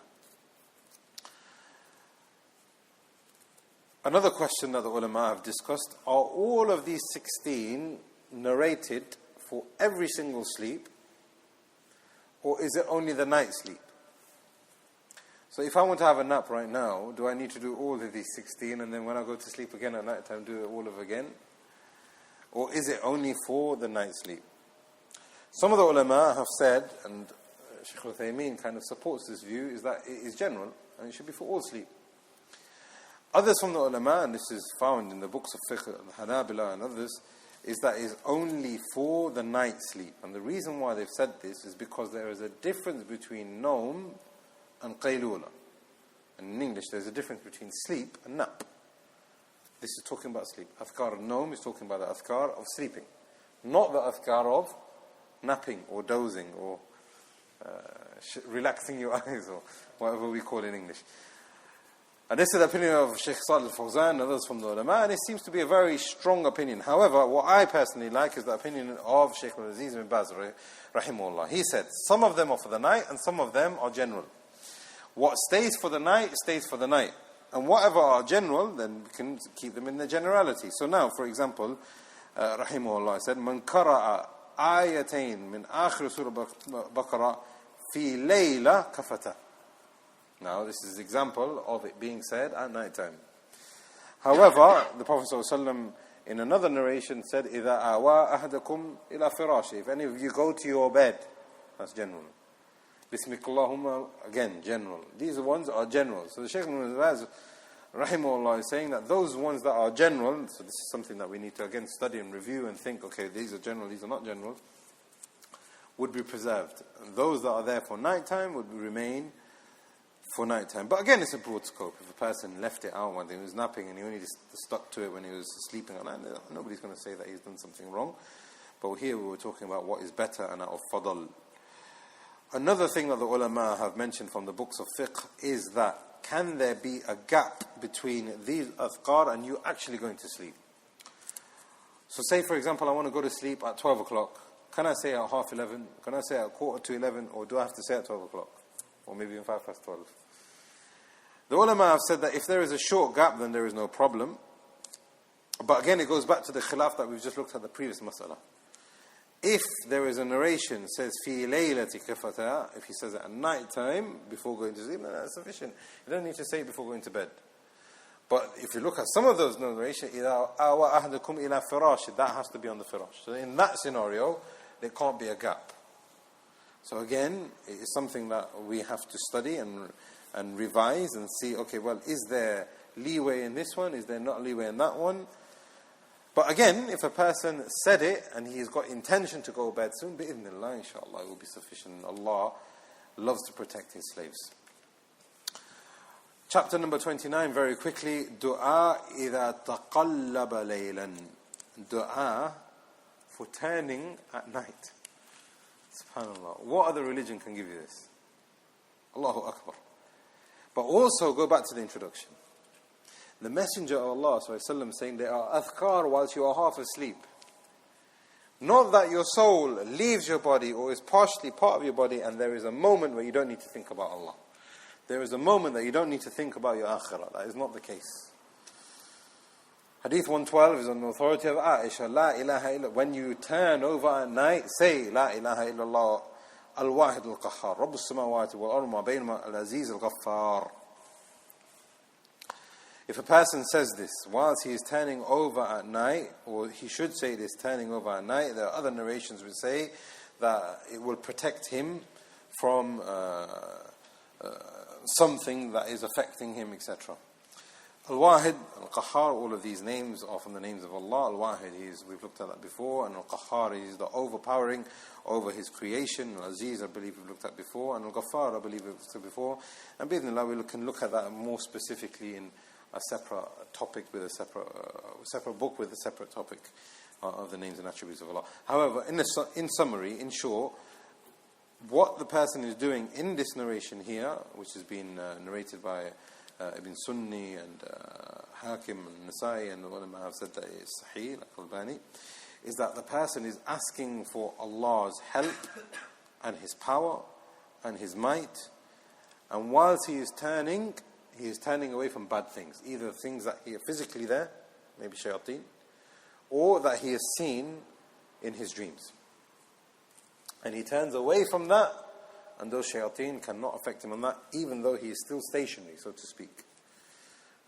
Another question that the ulama have discussed, are all of these 16 narrated for every single sleep, or is it only the night sleep? So if I want to have a nap right now, do I need to do all of these 16 and then when I go to sleep again at night time, do it all over again? Or is it only for the night sleep? Some of the ulama have said, and Shaykh al-Taymiyyah kind of supports this view, is that it is general and it should be for all sleep. Others from the ulama, and this is found in the books of fiqh, Hanabila and others, is that it is only for the night sleep. And the reason why they've said this is because there is a difference between nawm and qaylula. And in English there's a difference between sleep and nap. This is talking about sleep. Adhkar al-nawm is talking about the adhkar of sleeping. Not the adhkar of napping or dozing or relaxing your eyes or whatever we call it in English. And this is the opinion of Shaykh Salih al-Fawzan and others from the ulama, and it seems to be a very strong opinion. However, what I personally like is the opinion of Shaykh al-Aziz bin Baz, rahimahullah. He said, some of them are for the night and some of them are general. What stays for the night, stays for the night. And whatever are general, then we can keep them in the generality. So now, for example, rahimahullah said, Man qara'a ayatain min akhir surah al-Baqarah fi layla kafata. Now, this is an example of it being said at night time. However, the Prophet ﷺ in another narration said, إِذَا أَوَىٰ أَحَدَكُمْ إِلَى فِرَاشِ. If any of you go to your bed, that's general. Bismik Allahumma, again, general. These ones are general. So the Shaykh ibn Baz, rahimahullah, is saying that those ones that are general, so this is something that we need to again study and review and think, okay, these are general, these are not general, would be preserved. And those that are there for night time would remain for night time. But again, it's a broad scope. If a person left it out one day, he was napping and he only just stuck to it when he was sleeping at night, nobody's going to say that he's done something wrong. But here we were talking about what is better and out of fadl. Another thing that the ulama have mentioned from the books of fiqh is that can there be a gap between these adhkar and you actually going to sleep? So say for example I want to go to sleep at 12 o'clock. Can I say at 11:30? Can I say at 11:15? Or do I have to say at 12 o'clock? Or maybe even 12:05? The ulama have said that if there is a short gap, then there is no problem. But again, it goes back to the khilaf that we've just looked at the previous mas'ala. If there is a narration that says, fi laylati kafata, if he says it at night time, before going to sleep, then that's sufficient. You don't need to say it before going to bed. But if you look at some of those narrations, إِذَا أَوَىٰ أَحْدُكُمْ إِلَى فِرَاشِ, that has to be on the firash. So in that scenario, there can't be a gap. So again, it is something that we have to study and revise and see, okay, well, is there leeway in this one? Is there not leeway in that one? But again, if a person said it and he's got intention to go to bed soon, bi'idhnillah, inshallah, it will be sufficient. Allah loves to protect His slaves. Chapter number 29, very quickly. Dua إِذَا تَقَلَّبَ لَيْلًا. Dua for turning at night. SubhanAllah. What other religion can give you this? Allahu Akbar. But also, go back to the introduction. The Messenger of Allah ﷺ saying there are adhkar whilst you are half asleep. Not that your soul leaves your body or is partially part of your body and there is a moment where you don't need to think about Allah. There is a moment that you don't need to think about your akhirah. That is not the case. Hadith 112 is on the authority of Aisha. La ilaha illa. When you turn over at night, say La ilaha illallah al-wahid al-qahhar. Rabbus samawati wal-ardu ma baynahuma al-aziz al-ghaffar. If a person says this whilst he is turning over at night, or he should say this turning over at night, there are other narrations which say that it will protect him from something that is affecting him, etc. Al-Wahid, Al-Qahhar, all of these names are from the names of Allah. Al-Wahid, we've looked at that before, and Al-Qahhar is the overpowering over His creation. Al-Aziz, I believe we've looked at before, and Al-Ghaffar, I believe we've looked at before. And bi'idhnillah, we can look at that more specifically in a separate topic with a separate book with a separate topic of the names and attributes of Allah. However, in summary, in short, what the person is doing in this narration here, which has been narrated by Ibn Sunni and Hakim and Nasai, and the ulama have said that it is Sahih, like Al-Bani, is that the person is asking for Allah's help and His power and His might, and whilst he is turning away from bad things, either things that are physically there, maybe shayateen, or that he has seen in his dreams. And he turns away from that and those shayateen cannot affect him on that, even though he is still stationary, so to speak.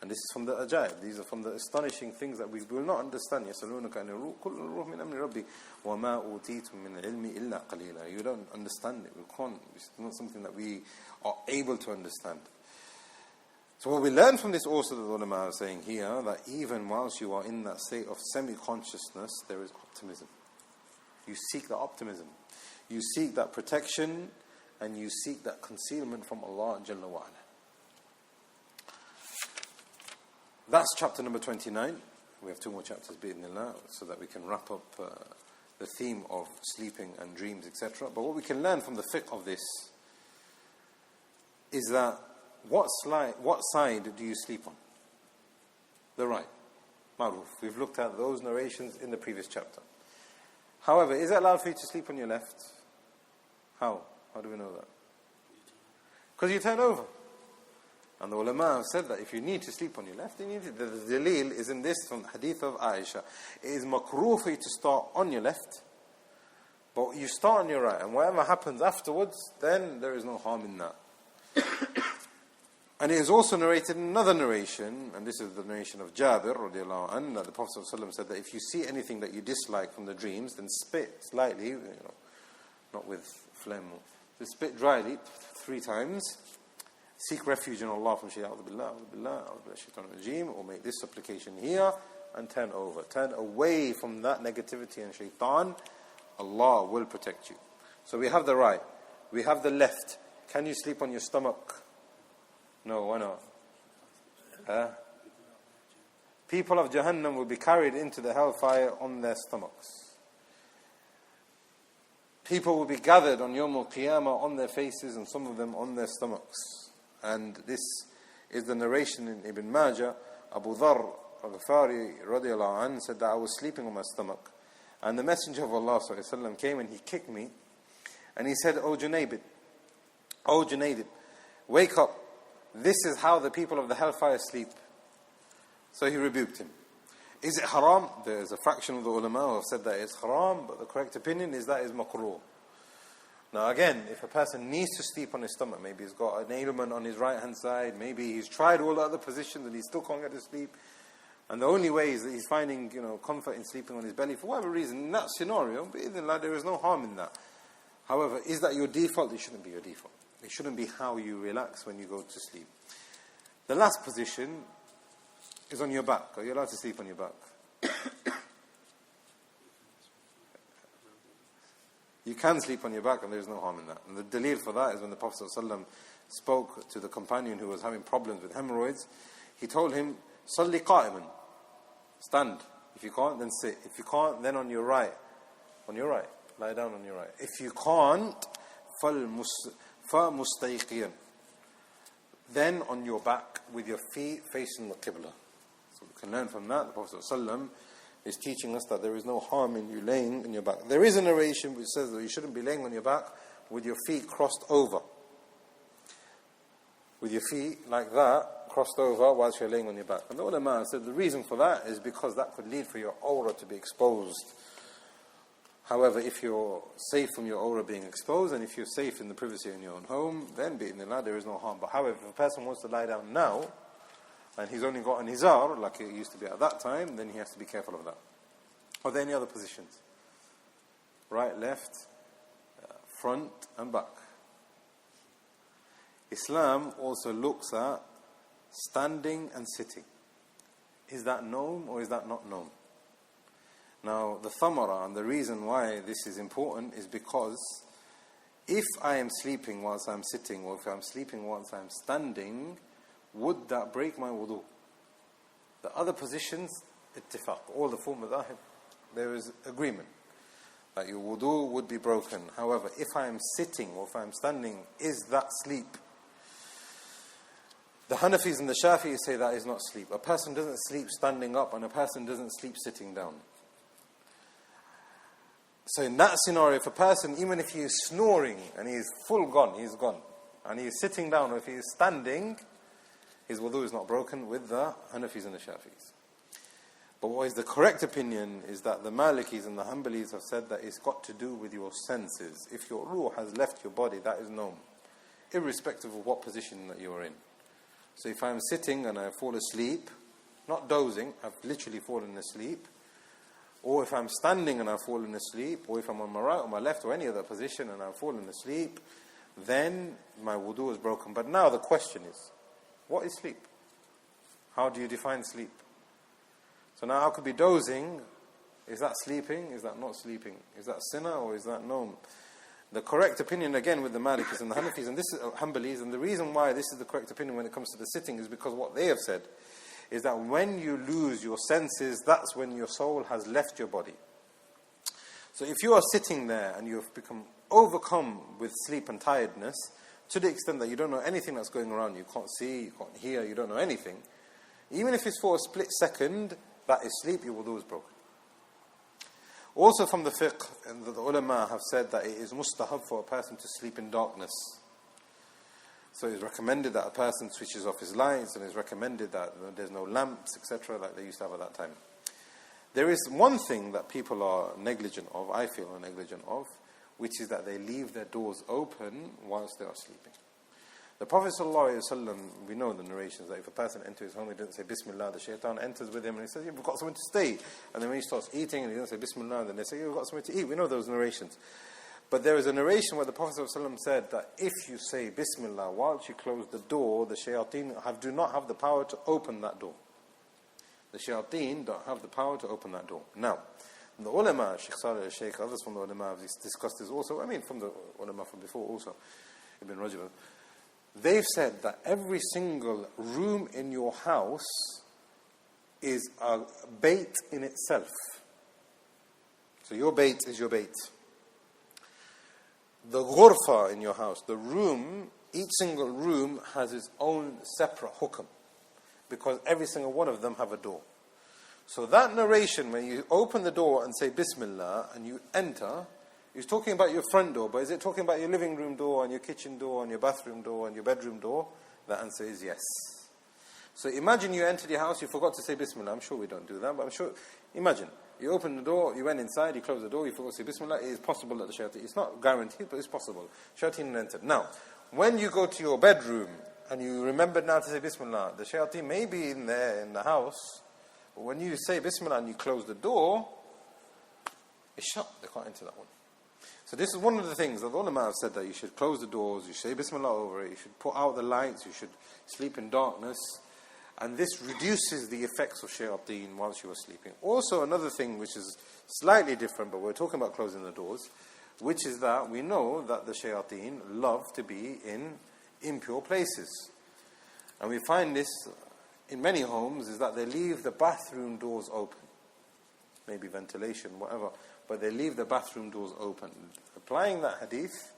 And this is from the ajaib. These are from the astonishing things that we will not understand. يَسَأَلُونَكَ عَنِ الرُّوحِ قُلْ الرُّوحُ مِنْ أَمْرِ رَبِّي وَمَا أُوتِيتُم مِّنَ الْعِلْمِ إِلَّا قَلِيلًا. You don't understand it. We can't. It's not something that we are able to understand. So what we learn from this also, the ulama are saying here, that even whilst you are in that state of semi-consciousness, there is optimism. You seek that optimism. You seek that protection, and you seek that concealment from Allah Jalla wa Ala. That's chapter number 29. We have 2 more chapters, bi'idhnillah, so that we can wrap up the theme of sleeping and dreams, etc. But what we can learn from the fiqh of this is that what side do you sleep on? The right. Ma'ruf. We've looked at those narrations in the previous chapter. However, is it allowed for you to sleep on your left? How? How do we know that? Because you turn over. And the ulama have said that if you need to sleep on your left, you need to. The dalil is in this from the hadith of Aisha. It is makruh for you to start on your left, but you start on your right, and whatever happens afterwards, then there is no harm in that. And it is also narrated in another narration, and this is the narration of Jabir radiallahu anhu, that the Prophet ﷺ said that if you see anything that you dislike from the dreams, then spit slightly, not with phlegm, just spit dryly 3 times. Seek refuge in Allah from Shaytan, or make this supplication here, and turn over. Turn away from that negativity and shaitan. Allah will protect you. So we have the right. We have the left. Can you sleep on your stomach? No, why not? People of Jahannam will be carried into the hellfire on their stomachs. People will be gathered on Yawm al-Qiyamah on their faces, and some of them on their stomachs. And this is the narration in Ibn Majah. Abu Dharr al-Ghifari radiallahu anhu said that I was sleeping on my stomach, and the Messenger of Allah sallallahu alaihi wasallam came and he kicked me, and he said, "O Junayd, wake up. This is how the people of the hellfire sleep." So he rebuked him. Is it haram? There is a fraction of the ulama who have said that it's haram, but the correct opinion is that it's makruh. Now again, if a person needs to sleep on his stomach, maybe he's got an ailment on his right hand side, maybe he's tried all the other positions and he still can't get to sleep, and the only way is that he's finding comfort in sleeping on his belly, for whatever reason, in that scenario, there is no harm in that. However, is that your default? It shouldn't be your default. It shouldn't be how you relax when you go to sleep. The last position is on your back. Are you allowed to sleep on your back? You can sleep on your back, and there is no harm in that. And the dalil for that is when the Prophet ﷺ spoke to the companion who was having problems with hemorrhoids. He told him, "Salli qa'iman." Stand. If you can't, then sit. If you can't, then on your right. On your right. Lie down on your right. If you can't, فَمُسْتَيْقِيًا. Then on your back with your feet facing the Qibla. So we can learn from that. The Prophet ﷺ is teaching us that there is no harm in you laying on your back. There is a narration which says that you shouldn't be laying on your back with your feet crossed over. With your feet like that, crossed over whilst you're laying on your back. And the ulama said the reason for that is because that could lead for your aura to be exposed. However, if you're safe from your aura being exposed, and if you're safe in the privacy in your own home, then bi'idhnillah, there is no harm. But however, if a person wants to lie down now, and he's only got an izar, like it used to be at that time, then he has to be careful of that. Are there any other positions? Right, left, front and back. Islam also looks at standing and sitting. Is that known or is that not known? Now, the thamara, and the reason why this is important is because if I am sleeping whilst I'm sitting, or if I'm sleeping whilst I'm standing, would that break my wudu? The other positions, ittifaq, all the four madhahib, there is agreement that your wudu would be broken. However, if I am sitting or if I am standing, is that sleep? The Hanafis and the Shafi'is say that is not sleep. A person doesn't sleep standing up, and a person doesn't sleep sitting down. So in that scenario, if a person, even if he is snoring and he is full gone, he's gone, and he is sitting down, or if he is standing, his wudu is not broken with the Hanafis and the Shafi'is. But what is the correct opinion is that the Malikis and the Hanbalis have said that it's got to do with your senses. If your ruh has left your body, that is known, irrespective of what position that you are in. So if I'm sitting and I fall asleep, not dozing, I've literally fallen asleep, or if I'm standing and I've fallen asleep, or if I'm on my right or my left or any other position and I've fallen asleep, then my wudu is broken. But now the question is, what is sleep? How do you define sleep? So now I could be dozing. Is that sleeping? Is that not sleeping? Is that sinner or is that known? The correct opinion, again, with the Malikis and the Hanafis, and this is Hanbalis, and the reason why this is the correct opinion when it comes to the sitting is because what they have said is that when you lose your senses, that's when your soul has left your body. So if you are sitting there and you have become overcome with sleep and tiredness, to the extent that you don't know anything that's going around, you can't see, you can't hear, you don't know anything, even if it's for a split second, that is sleep, your wudu is broken. Also from the fiqh, and the ulema have said that it is mustahab for a person to sleep in darkness. So it's recommended that a person switches off his lights, and it's recommended that there's no lamps, etc., like they used to have at that time. There is one thing that people are negligent of, I feel are negligent of, which is that they leave their doors open whilst they are sleeping. The Prophet ﷺ, we know the narrations that if a person enters his home, he doesn't say Bismillah, the Shaytan enters with him and he says, you've got somewhere to stay. And then when he starts eating and he doesn't say Bismillah, then they say, you've got somewhere to eat. We know those narrations. But there is a narration where the Prophet ﷺ said that if you say Bismillah whilst you close the door, the Shayateen do not have the power to open that door. The Shayateen don't have the power to open that door. Now, the ulema, Sheikh Salih al-Sheikh, others from the ulema have discussed this also, from the ulema from before also, Ibn Rajab, they've said that every single room in your house is a bait in itself. So your bait is your bait. The ghurfa in your house, the room, each single room has its own separate hukm, because every single one of them have a door. So that narration, when you open the door and say Bismillah and you enter, is talking about your front door, but is it talking about your living room door and your kitchen door and your bathroom door and your bedroom door? The answer is yes. So imagine you entered your house, you forgot to say Bismillah. I'm sure we don't do that, but I'm sure, imagine, you opened the door, you went inside, you closed the door, you forgot to say Bismillah. It is possible that the Shaytan, it's not guaranteed, but it's possible. Shaytan entered. Now, when you go to your bedroom and you remember now to say Bismillah, the Shaytan may be in there in the house, but when you say Bismillah and you close the door, it's shut, they can't enter that one. So this is one of the things that the ulama have said, that you should close the doors, you should say Bismillah over it, you should put out the lights, you should sleep in darkness, and this reduces the effects of shayateen whilst you are sleeping. Also another thing which is slightly different, but we're talking about closing the doors, which is that we know that the shayateen love to be in impure places. And we find this in many homes, is that they leave the bathroom doors open. Maybe ventilation, whatever, but they leave the bathroom doors open. Applying that hadith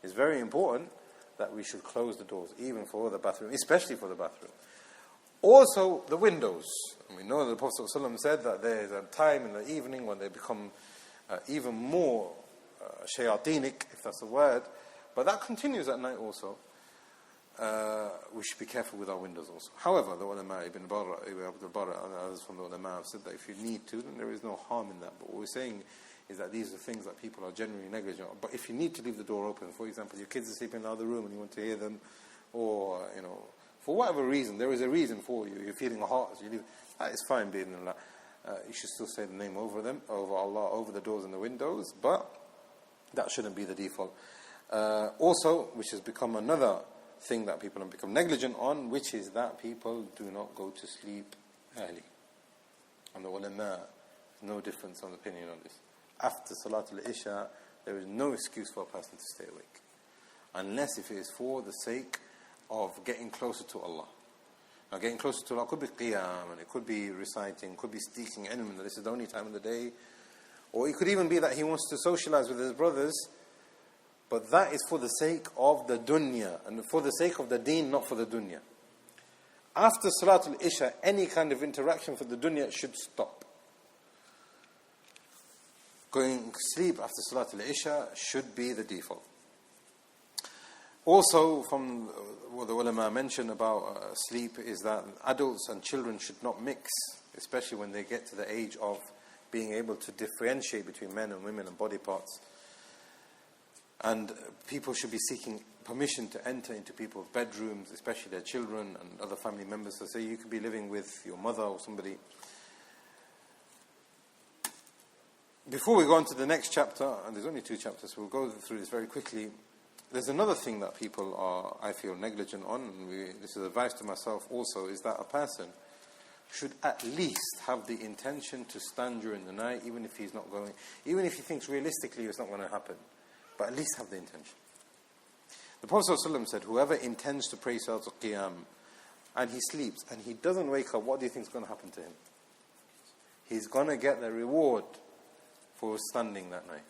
is very important, that we should close the doors, even for the bathroom, especially for the bathroom. Also, the windows. We know that the Prophet ﷺ said that there is a time in the evening when they become even more shayateenic, if that's a word, but that continues at night also. We should be careful with our windows also. However, the ulama, Ibn Abdul Barra and others from the ulama have said that if you need to, then there is no harm in that. But what we're saying is that these are things that people are generally negligent of. But if you need to leave the door open, for example, your kids are sleeping in the other room and you want to hear them, or, for whatever reason, there is a reason for you. You're feeling a heart, so you leave. That is fine, bi'idhnillah. You should still say the name over them, over Allah, over the doors and the windows, but that shouldn't be the default. Also, which has become another thing that people have become negligent on, which is that people do not go to sleep early. And the ulama, no difference on opinion on this. After Salatul Isha, there is no excuse for a person to stay awake, unless if it is for the sake of getting closer to Allah. Now, getting closer to Allah could be qiyam, and it could be reciting, could be speaking ilm, and this is the only time of the day. Or it could even be that he wants to socialize with his brothers, but that is for the sake of the dunya, and for the sake of the deen, not for the dunya. After Salatul Isha, any kind of interaction for the dunya should stop. Going to sleep after Salatul Isha should be the default. Also, from what the ulama mentioned about sleep is that adults and children should not mix, especially when they get to the age of being able to differentiate between men and women and body parts. And people should be seeking permission to enter into people's bedrooms, especially their children and other family members. So say you could be living with your mother or somebody. Before we go on to the next chapter, and there's only 2 chapters, so we'll go through this very quickly. There's another thing that people are, I feel, negligent on, and this is advice to myself also, is that a person should at least have the intention to stand during the night, even if he's not going, even if he thinks realistically it's not going to happen, but at least have the intention. The Prophet ﷺ said, whoever intends to pray Salat al-Qiyam and he sleeps and he doesn't wake up, what do you think is going to happen to him? He's going to get the reward for standing that night,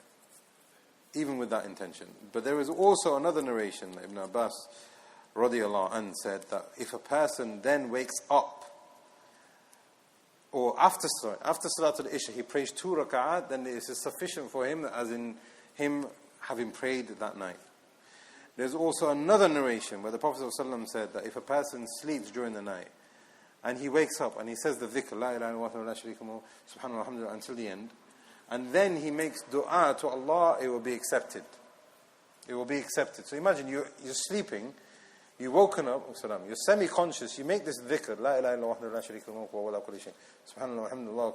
even with that intention. But there is also another narration that Ibn Abbas radiyallahu anhu said that if a person then wakes up, or after Salat al-Isha he prays 2 rak'at, then it is sufficient for him, as in him having prayed that night. There's also another narration where the Prophet ﷺ said that if a person sleeps during the night and he wakes up and he says the dhikr, la ilaha illallah wa la sharika lahu, subhanallah alhamdulillah, until the end, and then he makes dua to Allah, it will be accepted. It will be accepted. So imagine you're sleeping, you've woken up, you're semi-conscious, you make this dhikr, la ilaha illallah wa la sharika lahu wa la kulli shay, subhanallah alhamdulillah.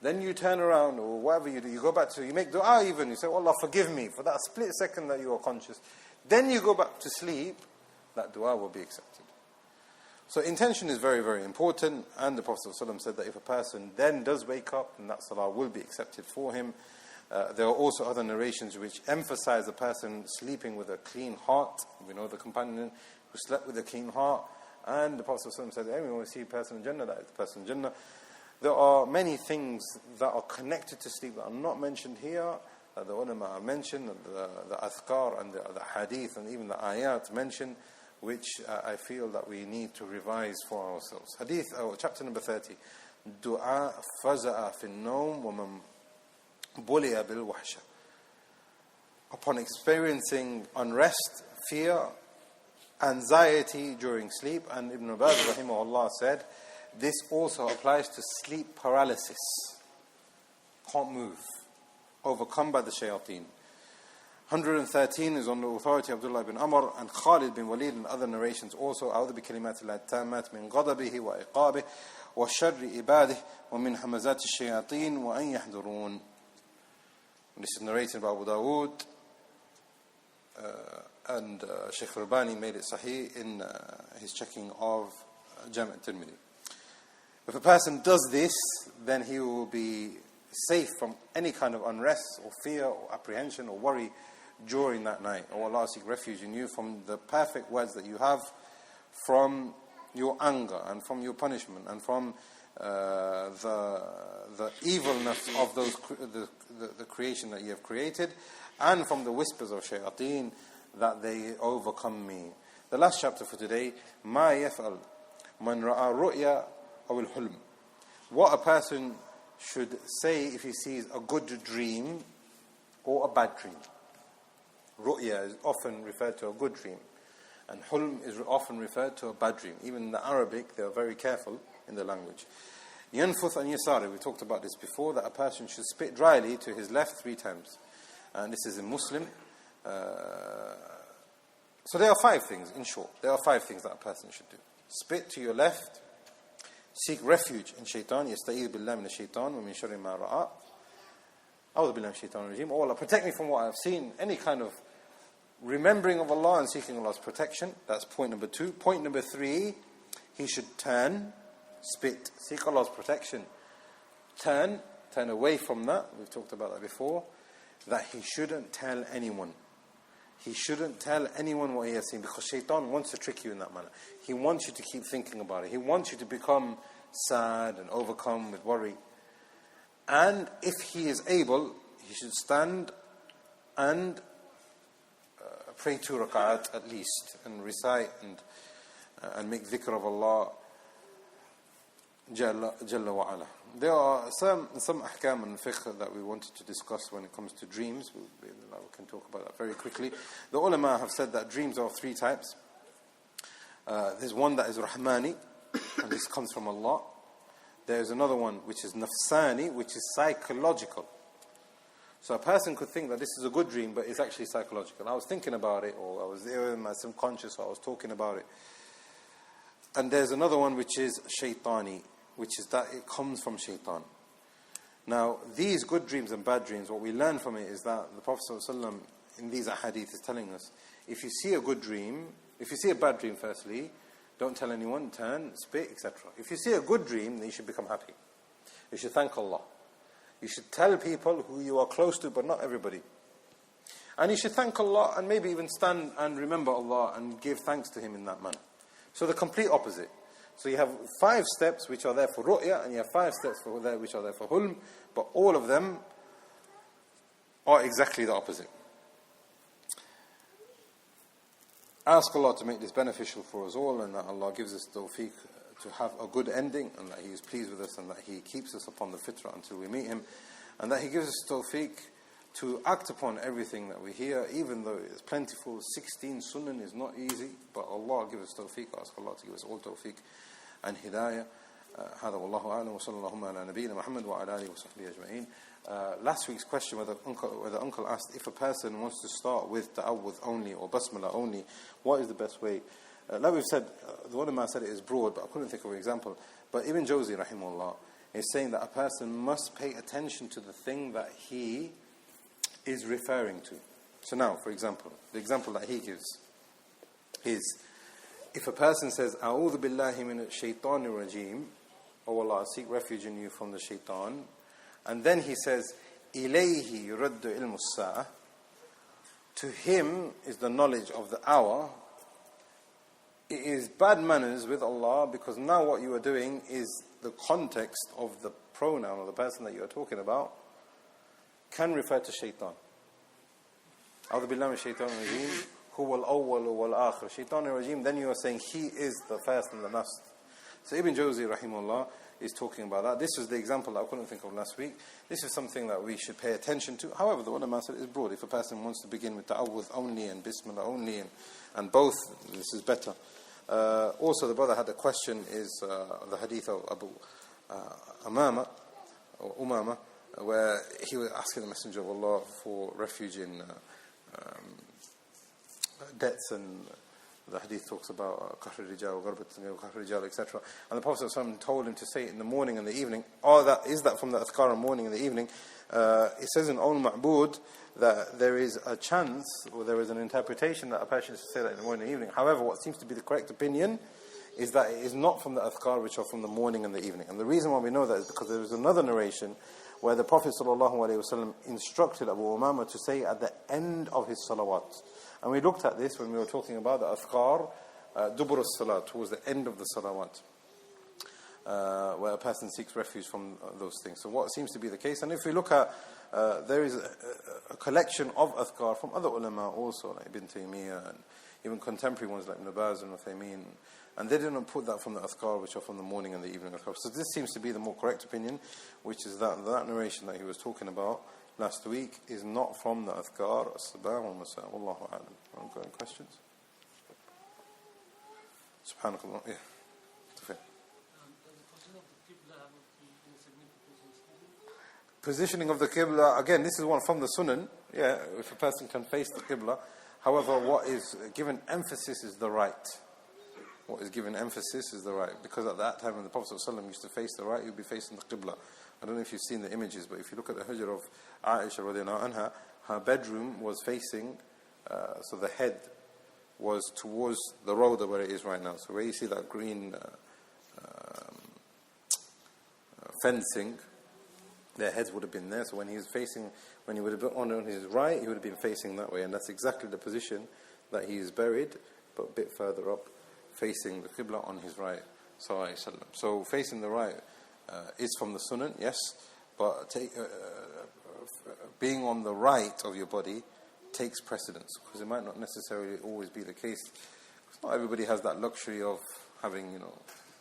Then you turn around, or whatever you do, you go back to, you make dua even, you say, oh Allah forgive me for that split second that you are conscious. Then you go back to sleep, that dua will be accepted. So intention is very, very important, and the Prophet ﷺ said that if a person then does wake up, then that salah will be accepted for him. There are also other narrations which emphasize the person sleeping with a clean heart. We know the companion who slept with a clean heart, and the Prophet ﷺ said, anyone will see a person in Jannah, that is the person in Jannah. There are many things that are connected to sleep that are not mentioned here, that the ulama have mentioned, the adhkar and the hadith and even the ayat mentioned, which I feel that we need to revise for ourselves. Hadith, chapter number 30. Du'a faza'a fi an-nawm wa man buliya bil wahsha. Upon experiencing unrest, fear, anxiety during sleep, and Ibn Abbas rahimahullah said, this also applies to sleep paralysis. Can't move. Overcome by the shayateen. 113 is on the authority of Abdullah ibn Amr and Khalid bin Walid and other narrations also. أعوذ بكلمات الله التامات من غضبه وعقابه وشر عباده ومن همزات الشياطين وأن يحضرون. This is narrated by Abu Dawood and Shaykh Rabbani made it sahih in his checking of Jarh and Tahtheer. If a person does this, then he will be safe from any kind of unrest or fear or apprehension or worry during that night. Oh Allah, seek refuge in you from the perfect words that you have, from your anger and from your punishment and from the evilness of those the creation that you have created, and from the whispers of shayateen that they overcome me. The last chapter for today, Ma yaf'al man ra'a ru'ya aw al-hulm. What a person should say if he sees a good dream or a bad dream. Ruqyah is often referred to a good dream, and hulm is often referred to a bad dream. Even in the Arabic, they are very careful in the language. Yanfuth and yasari, we talked about this before, that a person should spit dryly to his left 3 times. And this is in Muslim. So there are 5 things, in short. There are 5 things that a person should do. Spit to your left. Seek refuge in Shaytan. Yasta'idh billah min ash-shaytan wa min sharri ma ra'a. A'udhu billahi min ash-shaytan rajim. Oh Allah, protect me from what I've seen. Any kind of remembering of Allah and seeking Allah's protection. That's point number 2. Point number 3, he should turn, spit, seek Allah's protection. Turn away from that. We've talked about that before. That he shouldn't tell anyone. He shouldn't tell anyone what he has seen, because Shaytan wants to trick you in that manner. He wants you to keep thinking about it. He wants you to become sad and overcome with worry. And if he is able, he should stand and pray 2 rak'at at least, and recite and make dhikr of Allah Jalla wa ala. There are some ahkam and fiqh that we wanted to discuss when it comes to dreams. inshallah we can talk about that very quickly. The ulama have said that dreams are of three types. There's one that is rahmani, and this comes from Allah. There's another one which is nafsani, which is psychological. So a person could think that this is a good dream, but it's actually psychological. I was thinking about it, or I was there in my subconscious, or I was talking about it. And there's another one which is shaytani, which is that it comes from shaytan. Now, these good dreams and bad dreams, what we learn from it is that the Prophet ﷺ in these hadith is telling us, if you see a good dream, if you see a bad dream firstly, don't tell anyone, turn, spit, etc. If you see a good dream, then you should become happy. You should thank Allah. You should tell people who you are close to, but not everybody. And you should thank Allah and maybe even stand and remember Allah and give thanks to Him in that manner. So the complete opposite. So you have 5 steps which are there for ruqyah, and you have 5 steps which are there for hulm, but all of them are exactly the opposite. Ask Allah to make this beneficial for us all, and that Allah gives us tawfiq to have a good ending, and that He is pleased with us, and that He keeps us upon the fitrah until we meet Him, and that He gives us tawfiq to act upon everything that we hear, even though it's plentiful. 16 Sunnan is not easy, but Allah give us tawfiq. Ask Allah to give us all tawfiq and hidayah. هذا والله أعلم وصلى اللهم على نبينا محمد وعلى آله وصحبه أجمعين. Last week's question, whether uncle asked if a person wants to start with ta'awudh only or basmala only, what is the best way? Like we've said, the ulama said it is broad, but I couldn't think of an example. But Ibn Jawzi rahimahullah is saying that a person must pay attention to the thing that he is referring to. So now, for example, the example that he gives is, if a person says, A'udhu billahi min shaytanir rajim, O Allah, I seek refuge in you from the shaitan, and then he says, Ilayhi yuraddu ilmu as-sa'ah, to him is the knowledge of the hour. It is bad manners with Allah, because now what you are doing is the context of the pronoun or the person that you are talking about can refer to shaitan. A'udhu billahi min shaytanir rajim, huwa al-awwal wal-akhir. Shaitanir rajim, then you are saying he is the first and the last. So Ibn Jawzi rahimahullah is talking about that. This was the example that I couldn't think of last week. This is something that we should pay attention to. However, the ulama said is broad. If a person wants to begin with ta'awudh only and bismillah only and both, this is better. Also, the brother had a question, is the hadith of Abu Umama, where he was asking the Messenger of Allah for refuge in debts, and the hadith talks about kahr rijal, kahr rijal, etc. And the Prophet ﷺ told him to say it in the morning and the evening. Is that from the adhkar in the morning and the evening? It says in Ma'bud that there is a chance, or there is an interpretation that a person should say that in the morning and the evening. However, what seems to be the correct opinion is that it is not from the adhkar which are from the morning and the evening. And the reason why we know that is because there is another narration where the Prophet ﷺ instructed Abu Umama to say at the end of his salawat. And we looked at this when we were talking about the adhkar, dubur as-salat, towards the end of the salawat, where a person seeks refuge from those things. So what seems to be the case, and if we look at, there is a collection of adhkar from other ulama also, like Ibn Taymiyyah, and even contemporary ones like Ibn Baz and Uthaymin, and they didn't put that from the adhkar which are from the morning and the evening adhkar. So this seems to be the more correct opinion, which is that narration that he was talking about last week is not from the adhkar as-sabah wal masa. Wallahu a'lam. Got any questions? Subhanakallah. Yeah. Positioning of the qibla, again, this is one from the Sunnan. Yeah, if a person can face the qibla. However, what is given emphasis is the right. What is given emphasis is the right. Because at that time when the Prophet ﷺ used to face the right, he would be facing the qibla. I don't know if you've seen the images, but if you look at the hujr of Aisha radiallahu anha, her bedroom was facing, so the head was towards the road where it is right now. So where you see that green fencing, their heads would have been there. So when he would have been on his right, he would have been facing that way. And that's exactly the position that he is buried, but a bit further up, facing the qibla on his right. So facing the right is from the Sunnah, yes, but being on the right of your body takes precedence, because it might not necessarily always be the case. Because not everybody has that luxury of having,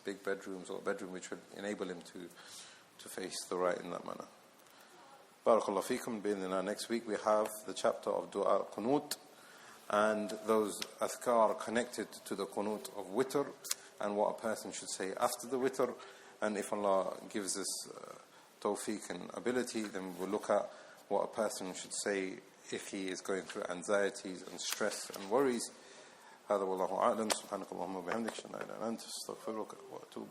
big bedrooms or a bedroom which would enable him to face the right in that manner. Barakallahu feekum. Bi'idhnillah, next week we have the chapter of Dua al-Qunut and those adhkar connected to the Qunut of Witr and what a person should say after the Witr. And if Allah gives us tawfiq and ability, then we'll look at what a person should say if he is going through anxieties and stress and worries. هذا والله أعلم. سبحانك اللهم وبحمدك أشهد أن لا إله إلا أنت أستغفرك وأتوب